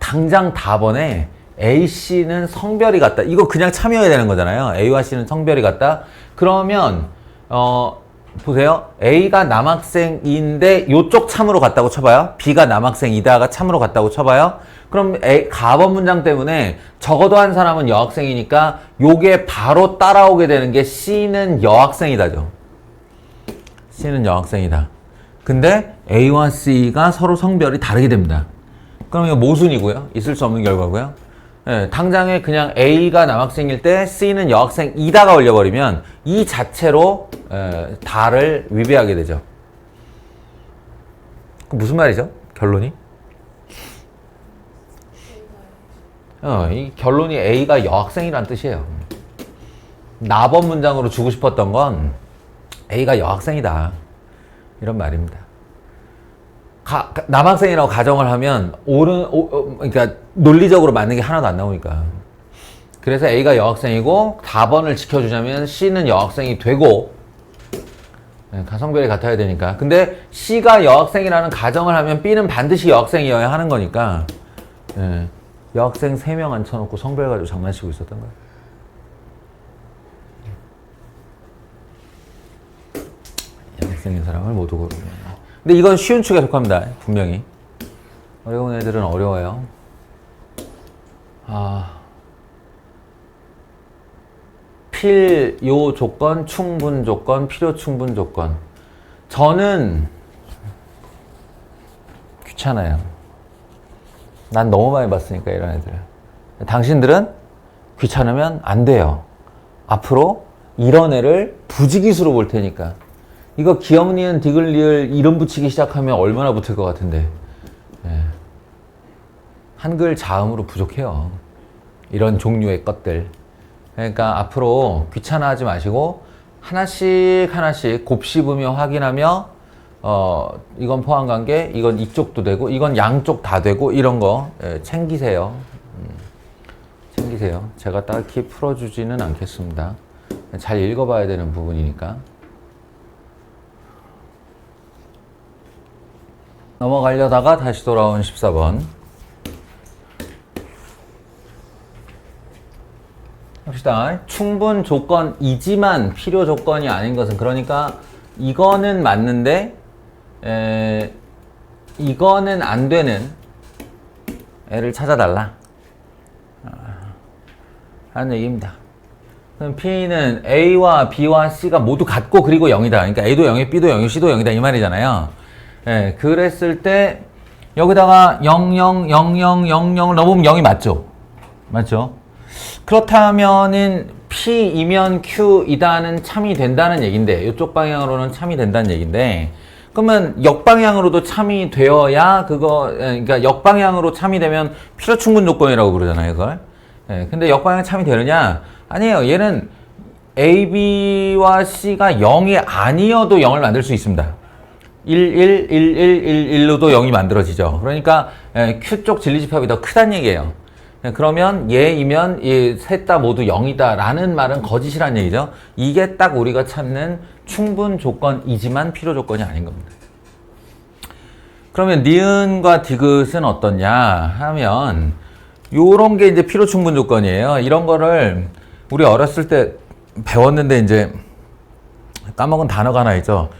당장 답번에 A, C는 성별이 같다. 이거 그냥 참여해야 되는 거잖아요. A와 C는 성별이 같다. 그러면 보세요. A가 남학생인데 요쪽 참으로 같다고 쳐봐요. B가 남학생이다가 참으로 같다고 쳐봐요. 그럼 가번 문장 때문에 적어도 한 사람은 여학생이니까 요게 바로 따라오게 되는 게 C는 여학생이다죠. C는 여학생이다. 근데 A와 C가 서로 성별이 다르게 됩니다. 그럼 이거 모순이고요. 있을 수 없는 결과고요. 예, 당장에 그냥 A가 남학생일 때 C는 여학생이다가 올려버리면 이 자체로 다를 위배하게 되죠. 그 무슨 말이죠? 결론이? 이 결론이 A가 여학생이란 뜻이에요. 나번 문장으로 주고 싶었던 건 A가 여학생이다. 이런 말입니다. 남학생이라고 가정을 하면 그러니까 논리적으로 맞는 게 하나도 안 나오니까. 그래서 A가 여학생이고 답번을 지켜주자면 C는 여학생이 되고, 가성별이 같아야 되니까. 근데 C가 여학생이라는 가정을 하면 B는 반드시 여학생이어야 하는 거니까. 여학생 3명 앉혀놓고 성별 가지고 장난치고 있었던 거예요. 여학생인 사람을 모두 고르면. 근데 이건 쉬운 축에 속합니다. 분명히. 어려운 애들은 어려워요. 필요 조건, 충분 조건, 필요 충분 조건. 저는 귀찮아요. 난 너무 많이 봤으니까 이런 애들. 당신들은 귀찮으면 안 돼요. 앞으로 이런 애를 부지기수로 볼 테니까. 이거 기억니은 디귿리을 이름 붙이기 시작하면 얼마나 붙을 것 같은데. 한글 자음으로 부족해요. 이런 종류의 것들. 그러니까 앞으로 귀찮아하지 마시고 하나씩 곱씹으며 확인하며 이건 포함관계, 이건 이쪽도 되고, 이건 양쪽 다 되고, 이런 거 챙기세요. 챙기세요. 제가 딱히 풀어주지는 않겠습니다. 잘 읽어봐야 되는 부분이니까. 넘어가려다가 다시 돌아온 14번. 합시다. 충분 조건이지만 필요 조건이 아닌 것은, 그러니까 이거는 맞는데 이거는 안 되는 애를 찾아달라 하는 얘기입니다. 그럼 P는 A와 B와 C가 모두 같고 그리고 0이다. 그러니까 A도 0이, B도 0이, C도 0이다 이 말이잖아요. 그랬을 때 여기다가 0, 0, 0, 0, 0, 0을 넣어보면 0이 맞죠? 맞죠? 그렇다면은 P이면 Q이다는 참이 된다는 얘긴데, 이쪽 방향으로는 참이 된다는 얘긴데, 그러면 역방향으로도 참이 되어야 그러니까 역방향으로 참이 되면 필요 충분 조건이라고 그러잖아요, 그걸. 근데 역방향 참이 되느냐? 아니에요. 얘는 A, B와 C가 0이 아니어도 0을 만들 수 있습니다. 1, 1, 1, 1, 1, 1로도 0이 만들어지죠. 그러니까 Q쪽 진리집합이 더 크다는 얘기예요. 그러면 얘이면 셋 다 모두 0이다 라는 말은 거짓이란 얘기죠. 이게 딱 우리가 찾는 충분 조건이지만 필요 조건이 아닌 겁니다. 그러면 니은과 디귿은 어떠냐 하면 요런 게 이제 필요 충분 조건이에요. 이런 거를 우리 어렸을 때 배웠는데 이제 까먹은 단어가 하나 있죠.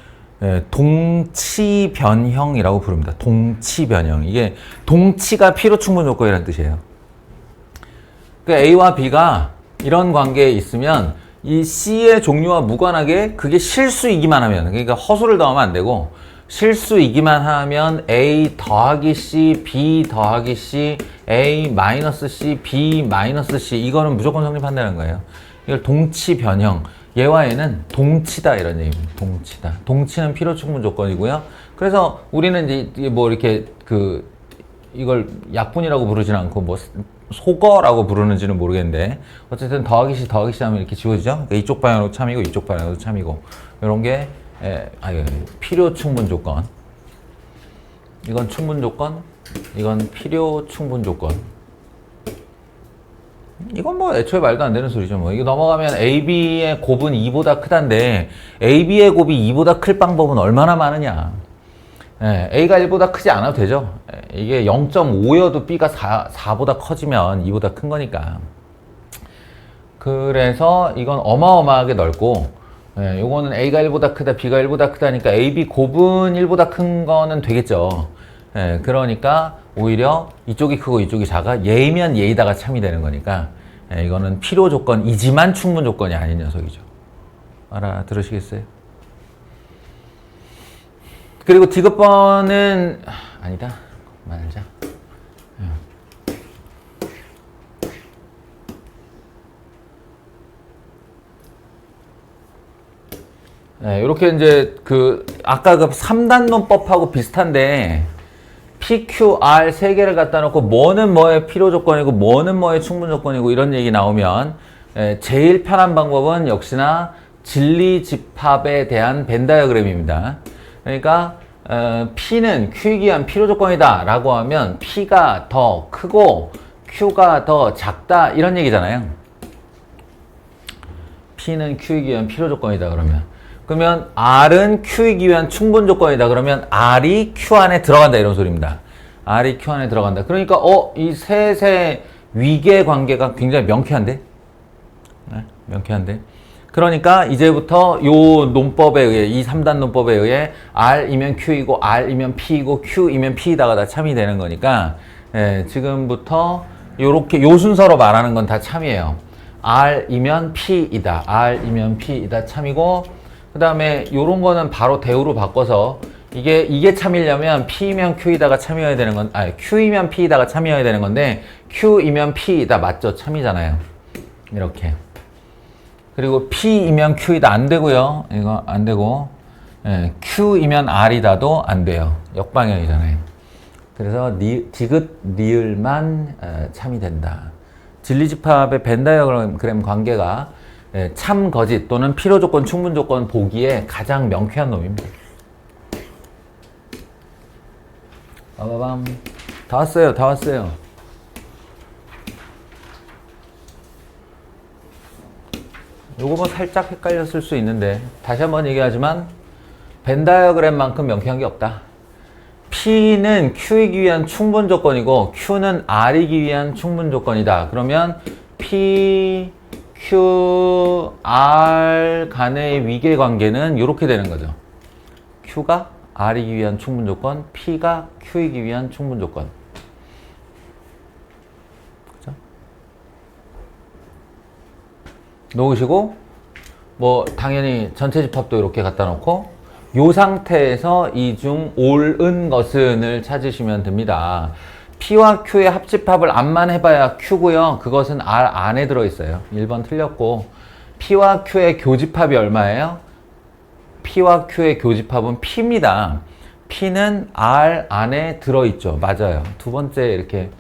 동치 변형이라고 부릅니다. 동치 변형. 이게 동치가 필요 충분 조건이라는 뜻이에요. 그러니까 A와 B가 이런 관계에 있으면 이 C의 종류와 무관하게 그게 실수이기만 하면, 그러니까 허수를 더하면 안 되고 실수이기만 하면 A 더하기 C, B 더하기 C, A 마이너스 C, B 마이너스 C, 이거는 무조건 성립한다는 거예요. 이걸 동치 변형. 얘와 얘는 동치다 이런 얘기입니다. 동치다. 동치는 필요 충분 조건이고요. 그래서 우리는 이제 뭐 이렇게 이걸 약분이라고 부르진 않고 뭐 소거라고 부르는지는 모르겠는데 어쨌든 더하기 시 하면 이렇게 지워지죠. 그러니까 이쪽 방향으로 참이고 이쪽 방향으로 참이고 이런 게 필요 충분 조건. 이건 충분 조건, 이건 필요 충분 조건. 이건 뭐 애초에 말도 안 되는 소리죠. 뭐 이거 넘어가면 AB의 곱은 2보다 크다인데 AB의 곱이 2보다 클 방법은 얼마나 많으냐. A가 1보다 크지 않아도 되죠. 이게 0.5여도 B가 4보다 커지면 2보다 큰 거니까. 그래서 이건 어마어마하게 넓고, 요거는 A가 1보다 크다, B가 1보다 크다니까 AB 곱은 1보다 큰 거는 되겠죠. 그러니까 오히려 이쪽이 크고 이쪽이 작아. 얘이면 얘이다가 참이 되는 거니까 이거는 필요 조건이지만 충분 조건이 아닌 녀석이죠. 알아들으시겠어요? 그리고 디귿번은 아니다. 말자. 이렇게 이제 아까 그 3단론법하고 비슷한데 PQR 세 개를 갖다 놓고 뭐는 뭐의 필요 조건이고 뭐는 뭐의 충분 조건이고 이런 얘기 나오면 제일 편한 방법은 역시나 진리집합에 대한 벤 다이어그램입니다. 그러니까 P는 Q에 의한 필요 조건이다 라고 하면 P가 더 크고 Q가 더 작다 이런 얘기잖아요. P는 Q에 의한 필요 조건이다 그러면 R은 Q에 의한 충분 조건이다 그러면 R이 Q 안에 들어간다 이런 소리입니다. R이 Q 안에 들어간다. 그러니까 이 셋의 위계 관계가 굉장히 명쾌한데? 명쾌한데? 그러니까 이제부터 요 논법에 의해, 이 3단 논법에 의해 R이면 Q이고 R이면 P이고 Q이면 P이다가 다 참이 되는 거니까 지금부터 요렇게 요 순서로 말하는 건 다 참이에요. R이면 P이다. R이면 P이다 참이고 그 다음에 요런 거는 바로 대우로 바꿔서 이게 참이려면 P이면 Q이다가 참이어야 되는 건 Q이면 P이다가 참이어야 되는 건데 Q이면 P이다 맞죠? 참이잖아요. 이렇게. 그리고 P이면 Q이다 안 되고요. 이거 안 되고 Q이면 R이다도 안 돼요. 역방향이잖아요. 그래서 디귿, 리을만 참이 된다. 진리집합의 벤 다이어그램 관계가 참, 거짓 또는 필요 조건, 충분 조건 보기에 가장 명쾌한 놈입니다. 빠바밤. 다 왔어요. 다 왔어요. 요거 뭐 살짝 헷갈렸을 수 있는데 다시 한번 얘기하지만 벤 다이어그램만큼 명쾌한 게 없다. P는 Q이기 위한 충분 조건이고 Q는 R이기 위한 충분 조건이다. 그러면 P, Q, R 간의 위계 관계는 이렇게 되는 거죠. Q가 R이기 위한 충분 조건, P가 Q이기 위한 충분 조건. 그죠? 놓으시고 뭐 당연히 전체 집합도 이렇게 갖다 놓고 이 상태에서 이 중 옳은 것은을 찾으시면 됩니다. P와 Q의 합집합을 암만 해봐야 Q고요. 그것은 R 안에 들어있어요. 1번 틀렸고 P와 Q의 교집합이 얼마예요? P와 Q의 교집합은 P입니다. P는 R 안에 들어있죠. 맞아요. 두 번째 이렇게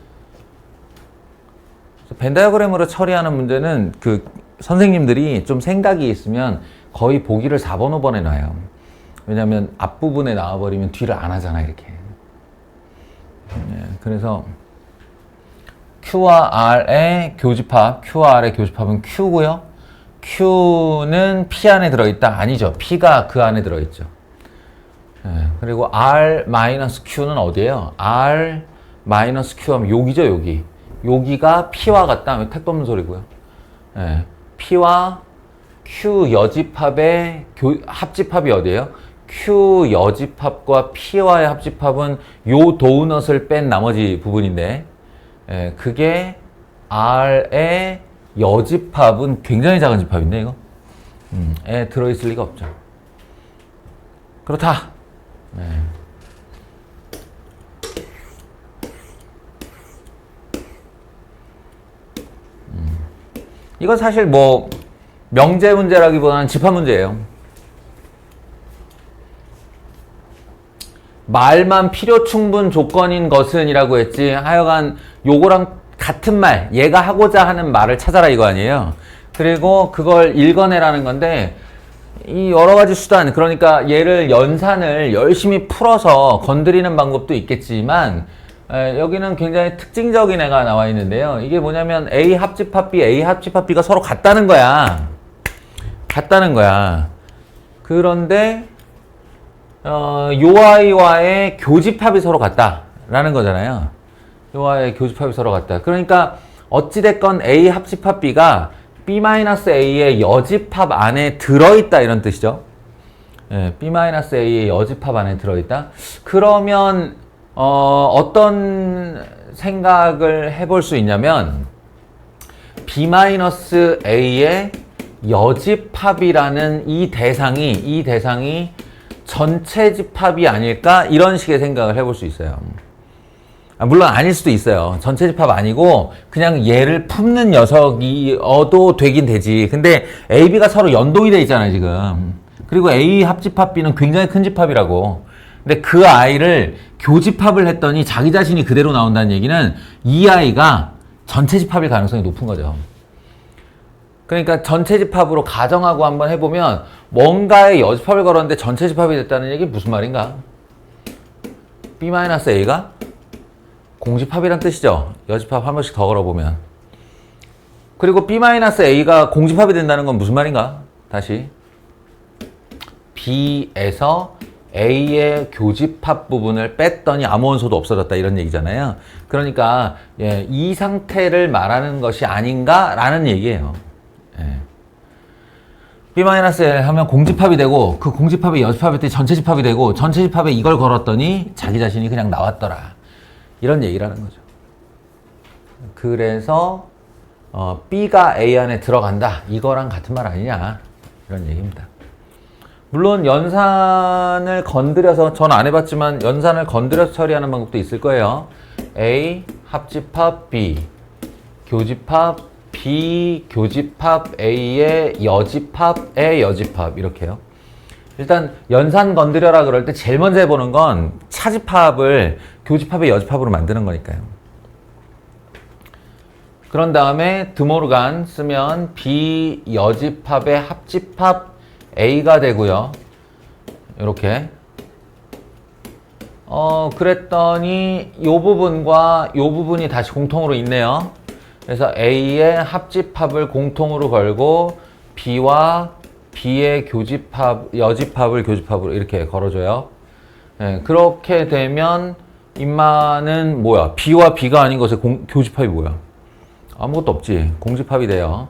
벤 다이어그램으로 처리하는 문제는 선생님들이 좀 생각이 있으면 거의 보기를 4번, 5번에 놔요. 왜냐면 앞부분에 나와버리면 뒤를 안 하잖아, 이렇게. 그래서 Q와 R의 교집합, Q와 R의 교집합은 Q고요. Q는 P 안에 들어있다? 아니죠. P가 그 안에 들어있죠. 그리고 R-Q는 어디예요? R-Q 하면 여기죠, 여기. 여기가 P와 같다. 택도 없는 소리고요. P와 Q 여집합의 합집합이 어디예요? Q 여집합과 P와의 합집합은 요 도우넛을 뺀 나머지 부분인데, 그게 R의 여집합은 굉장히 작은 집합인데, 이거? 에 들어있을 리가 없죠. 그렇다. 네. 이건 사실 뭐 명제 문제라기보다는 집합 문제예요. 말만 필요 충분 조건인 것은 이라고 했지, 하여간 요거랑 같은 말, 얘가 하고자 하는 말을 찾아라 이거 아니에요. 그리고 그걸 읽어내라는 건데, 이 여러 가지 수단, 그러니까 얘를 연산을 열심히 풀어서 건드리는 방법도 있겠지만, 여기는 굉장히 특징적인 애가 나와 있는데요. 이게 뭐냐면 A 합집합 B, A 합집합 B가 서로 같다는 거야. 같다는 거야. 그런데 요 아이와의 교집합이 서로 같다라는 거잖아요. 요 아이의 교집합이 서로 같다. 그러니까 어찌됐건 A 합집합 B가 B-A의 여집합 안에 들어있다 이런 뜻이죠. B-A의 여집합 안에 들어있다. 그러면 어떤 생각을 해볼 수 있냐면 B-A의 여집합이라는 이 대상이 전체 집합이 아닐까? 이런 식의 생각을 해볼 수 있어요. 물론 아닐 수도 있어요. 전체 집합 아니고 그냥 얘를 품는 녀석이어도 되긴 되지. 근데 A, B가 서로 연동이 돼 있잖아요, 지금. 그리고 A 합집합 B는 굉장히 큰 집합이라고. 근데 그 아이를 교집합을 했더니 자기 자신이 그대로 나온다는 얘기는 이 아이가 전체 집합일 가능성이 높은 거죠. 그러니까 전체 집합으로 가정하고 한번 해보면 뭔가의 여집합을 걸었는데 전체 집합이 됐다는 얘기 무슨 말인가? B-A가 공집합이란 뜻이죠. 여집합 한 번씩 더 걸어보면. 그리고 B-A가 공집합이 된다는 건 무슨 말인가? 다시. B에서 A의 교집합 부분을 뺐더니 아무 원소도 없어졌다 이런 얘기잖아요. 그러니까 이 상태를 말하는 것이 아닌가라는 얘기예요. B-L 하면 공집합이 되고 그 공집합이 여집합일 때 전체 집합이 되고 전체 집합에 이걸 걸었더니 자기 자신이 그냥 나왔더라. 이런 얘기라는 거죠. 그래서 B가 A 안에 들어간다. 이거랑 같은 말 아니냐. 이런 얘기입니다. 물론 연산을 건드려서, 전 안 해봤지만 연산을 건드려서 처리하는 방법도 있을 거예요. A 합집합 B, 교집합 B, 교집합 A의 여집합의 여집합 이렇게요. 일단 연산 건드려라 그럴 때 제일 먼저 해보는 건 차집합을 교집합의 여집합으로 만드는 거니까요. 그런 다음에 드모르간 쓰면 B 여집합의 합집합 A가 되고요. 이렇게. 그랬더니 요 부분과 요 부분이 다시 공통으로 있네요. 그래서 A의 합집합을 공통으로 걸고 B와 B의 교집합, 여집합을 교집합으로 이렇게 걸어줘요. 그렇게 되면 인마는 뭐야? B와 B가 아닌 것의 교집합이 뭐야? 아무것도 없지. 공집합이 돼요.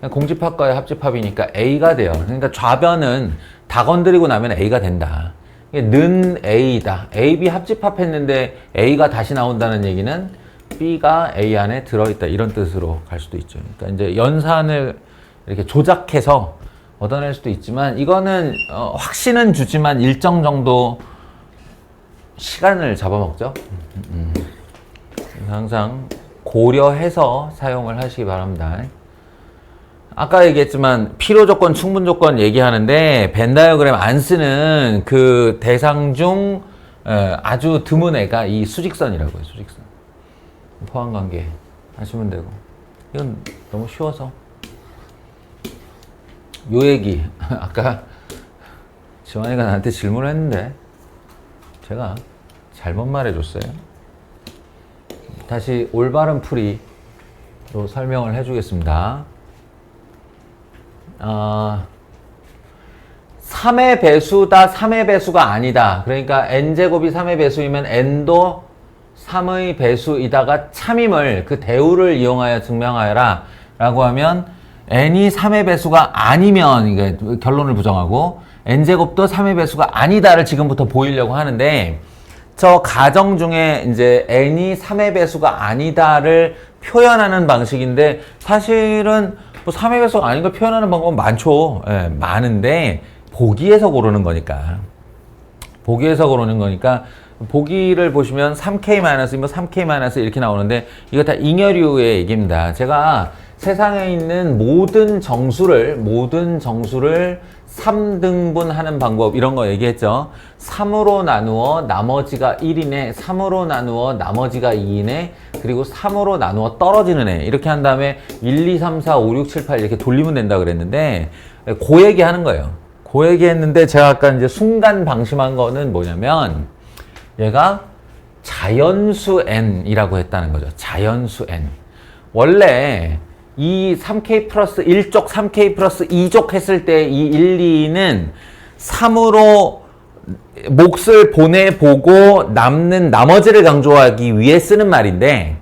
공집합과의 합집합이니까 A가 돼요. 그러니까 좌변은 다 건드리고 나면 A가 된다. 는 A다. A, B 합집합했는데 A가 다시 나온다는 얘기는 B가 A 안에 들어있다. 이런 뜻으로 갈 수도 있죠. 그러니까 이제 연산을 이렇게 조작해서 얻어낼 수도 있지만 이거는 확신은 주지만 일정 정도 시간을 잡아먹죠. 항상 고려해서 사용을 하시기 바랍니다. 아까 얘기했지만 필요 조건, 충분 조건 얘기하는데 벤 다이어그램 안 쓰는 그 대상 중 아주 드문 애가 이 수직선이라고 해요. 수직선. 포항관계 하시면 되고. 이건 너무 쉬워서. 요 얘기 아까 지원이가 나한테 질문을 했는데 제가 잘못 말해줬어요. 다시 올바른 풀이로 설명을 해주겠습니다. 3의 배수다, 3의 배수가 아니다. 그러니까 n제곱이 3의 배수이면 n도 3의 배수이다가 참임을 그 대우를 이용하여 증명하여라 라고 하면 n이 3의 배수가 아니면 이게 결론을 부정하고 n제곱도 3의 배수가 아니다를 지금부터 보이려고 하는데 저 가정 중에 이제 n이 3의 배수가 아니다를 표현하는 방식인데 사실은 뭐 3의 배수가 아닌 걸 표현하는 방법은 많죠. 예, 많은데 보기에서 고르는 거니까. 보기에서 고르는 거니까 보기를 보시면 3K- 뭐 3K- 이렇게 나오는데 이거 다 잉여류의 얘기입니다. 제가 세상에 있는 모든 정수를 3등분하는 방법 이런 거 얘기했죠. 3으로 나누어 나머지가 1이네, 3으로 나누어 나머지가 2이네, 그리고 3으로 나누어 떨어지는 애 이렇게 한 다음에 1, 2, 3, 4, 5, 6, 7, 8 이렇게 돌리면 된다 그랬는데 그 얘기 하는 거예요. 그 얘기 했는데 제가 아까 이제 순간 방심한 거는 뭐냐면 얘가 자연수 n이라고 했다는 거죠. 자연수 n. 원래 이 3K 플러스 1족, 3K 플러스 2족 했을 때 이 1, 2는 3으로 몫을 보내보고 남는 나머지를 강조하기 위해 쓰는 말인데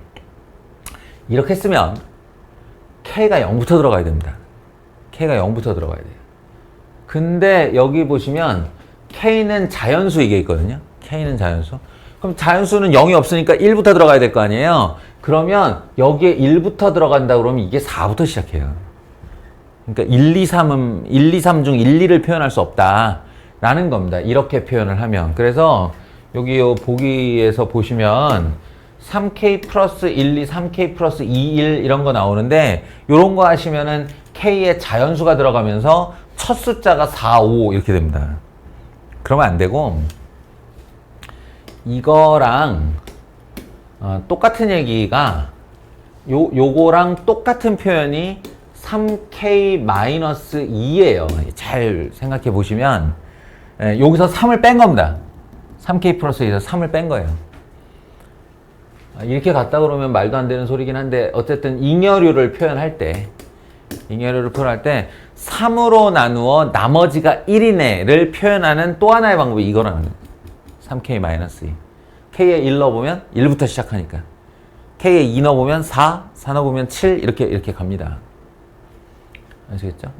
이렇게 쓰면 K가 0부터 들어가야 됩니다. K가 0부터 들어가야 돼요. 근데 여기 보시면 K는 자연수 이게 있거든요. K는 자연수. 그럼 자연수는 0이 없으니까 1부터 들어가야 될 거 아니에요. 그러면 여기에 1부터 들어간다 그러면 이게 4부터 시작해요. 그러니까 1, 2, 3은 1, 2, 3 중 1, 2를 표현할 수 없다라는 겁니다. 이렇게 표현을 하면. 그래서 여기 요 보기에서 보시면 3K 플러스 1, 2, 3K 플러스 2, 1 이런 거 나오는데 요런 거 하시면은 K에 자연수가 들어가면서 첫 숫자가 4, 5 이렇게 됩니다. 그러면 안 되고 이거랑 똑같은 얘기가 요거랑 똑같은 표현이 3K-2예요. 잘 생각해 보시면 여기서 3을 뺀 겁니다. 3K 플러스 2에서 3을 뺀 거예요. 이렇게 갔다 그러면 말도 안 되는 소리긴 한데 어쨌든 잉여류를 표현할 때 3으로 나누어 나머지가 1이네를 표현하는 또 하나의 방법이 이거라는 거예요. 3K-2. K에 1 넣어보면 1부터 시작하니까. K에 2 넣어보면 4, 4 넣어보면 7 이렇게 갑니다. 아시겠죠?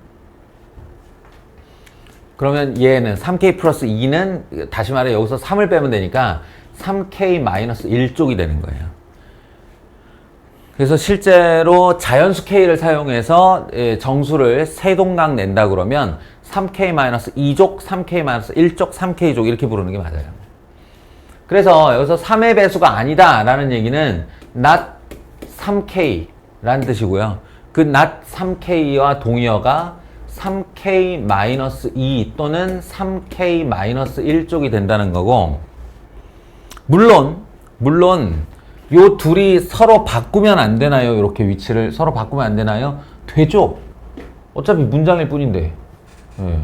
그러면 얘는 3K 플러스 2는 다시 말해 여기서 3을 빼면 되니까 3K-1쪽이 되는 거예요. 그래서 실제로 자연수 K를 사용해서 정수를 세동강 낸다 그러면 3K-2족, 3K-1족, 3K족 이렇게 부르는 게 맞아요. 그래서 여기서 3의 배수가 아니다 라는 얘기는 not 3K 라는 뜻이고요. 그 not 3K와 동의어가 3K-2 또는 3K-1쪽이 된다는 거고 물론 요 둘이 서로 바꾸면 안 되나요? 이렇게 위치를 서로 바꾸면 안 되나요? 되죠. 어차피 문장일 뿐인데. 예.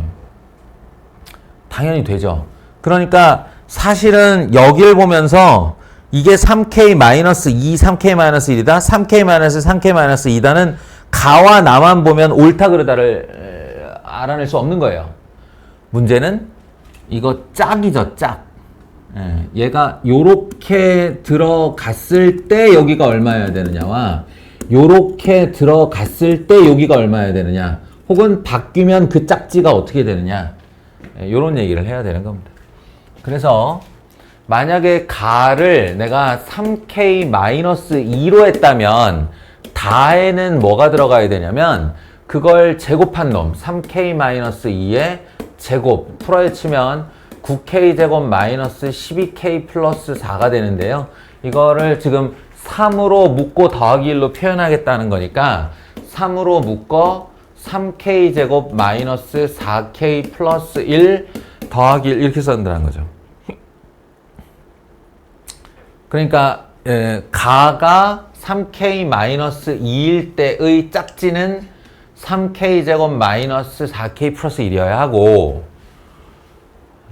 당연히 되죠. 그러니까 사실은 여기를 보면서 이게 3K-2, 3K-1이다. 3K-1, 3K-2다는 가와 나만 보면 옳다 그르다를 알아낼 수 없는 거예요. 문제는 이거 짝이죠, 짝. 예, 얘가 요렇게 들어갔을 때 여기가 얼마여야 되느냐와 요렇게 들어갔을 때 여기가 얼마여야 되느냐 혹은 바뀌면 그 짝지가 어떻게 되느냐 요런 얘기를 해야 되는 겁니다. 그래서 만약에 가를 내가 3K-2로 했다면 다에는 뭐가 들어가야 되냐면 그걸 제곱한 놈 3K-2의 제곱 풀어에 치면 9K 제곱 마이너스 12K 플러스 4가 되는데요. 이거를 지금 3으로 묶고 더하기 1로 표현하겠다는 거니까 3으로 묶어 3K 제곱 마이너스 4K 플러스 1 더하기 1 이렇게 쓴다는 거죠. 그러니까 가가 3K 마이너스 2일 때의 짝지는 3K 제곱 마이너스 4K 플러스 1이어야 하고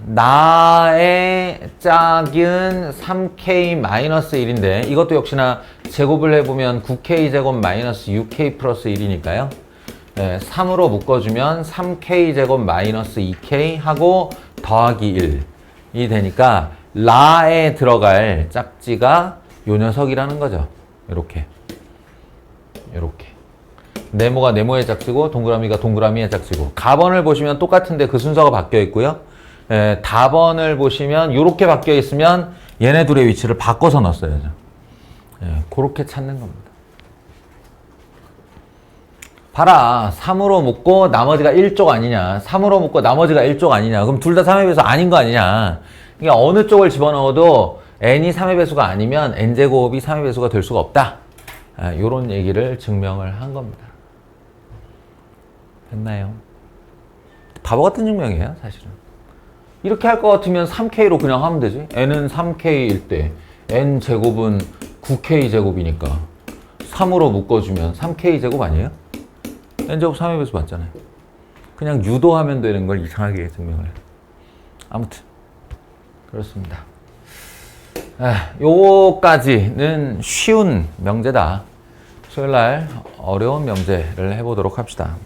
나의 짝은 3K-1인데 이것도 역시나 제곱을 해보면 9K제곱 마이너스 6K 플러스 1이니까요. 3으로 묶어주면 3K제곱 마이너스 2K 하고 더하기 1이 되니까 라에 들어갈 짝지가 요 녀석이라는 거죠. 요렇게 네모가 네모의 짝지고 동그라미가 동그라미의 짝지고 가번을 보시면 똑같은데 그 순서가 바뀌어 있고요. 다번을 보시면 이렇게 바뀌어 있으면 얘네 둘의 위치를 바꿔서 넣었어야죠. 그렇게 찾는 겁니다. 봐라. 3으로 묶고 나머지가 1쪽 아니냐. 3으로 묶고 나머지가 1쪽 아니냐. 그럼 둘 다 3의 배수 아닌 거 아니냐. 그러니까 어느 쪽을 집어넣어도 n이 3의 배수가 아니면 n제곱이 3의 배수가 될 수가 없다. 이런 얘기를 증명을 한 겁니다. 됐나요? 바보 같은 증명이에요, 사실은. 이렇게 할 것 같으면 3K로 그냥 하면 되지. n은 3K일 때 n제곱은 9K제곱이니까 3으로 묶어주면 3K제곱 아니에요? n제곱 3의 배수 맞잖아요. 그냥 유도하면 되는 걸 이상하게 증명을 해요. 아무튼 그렇습니다. 요거까지는 쉬운 명제다. 수요일날 어려운 명제를 해보도록 합시다.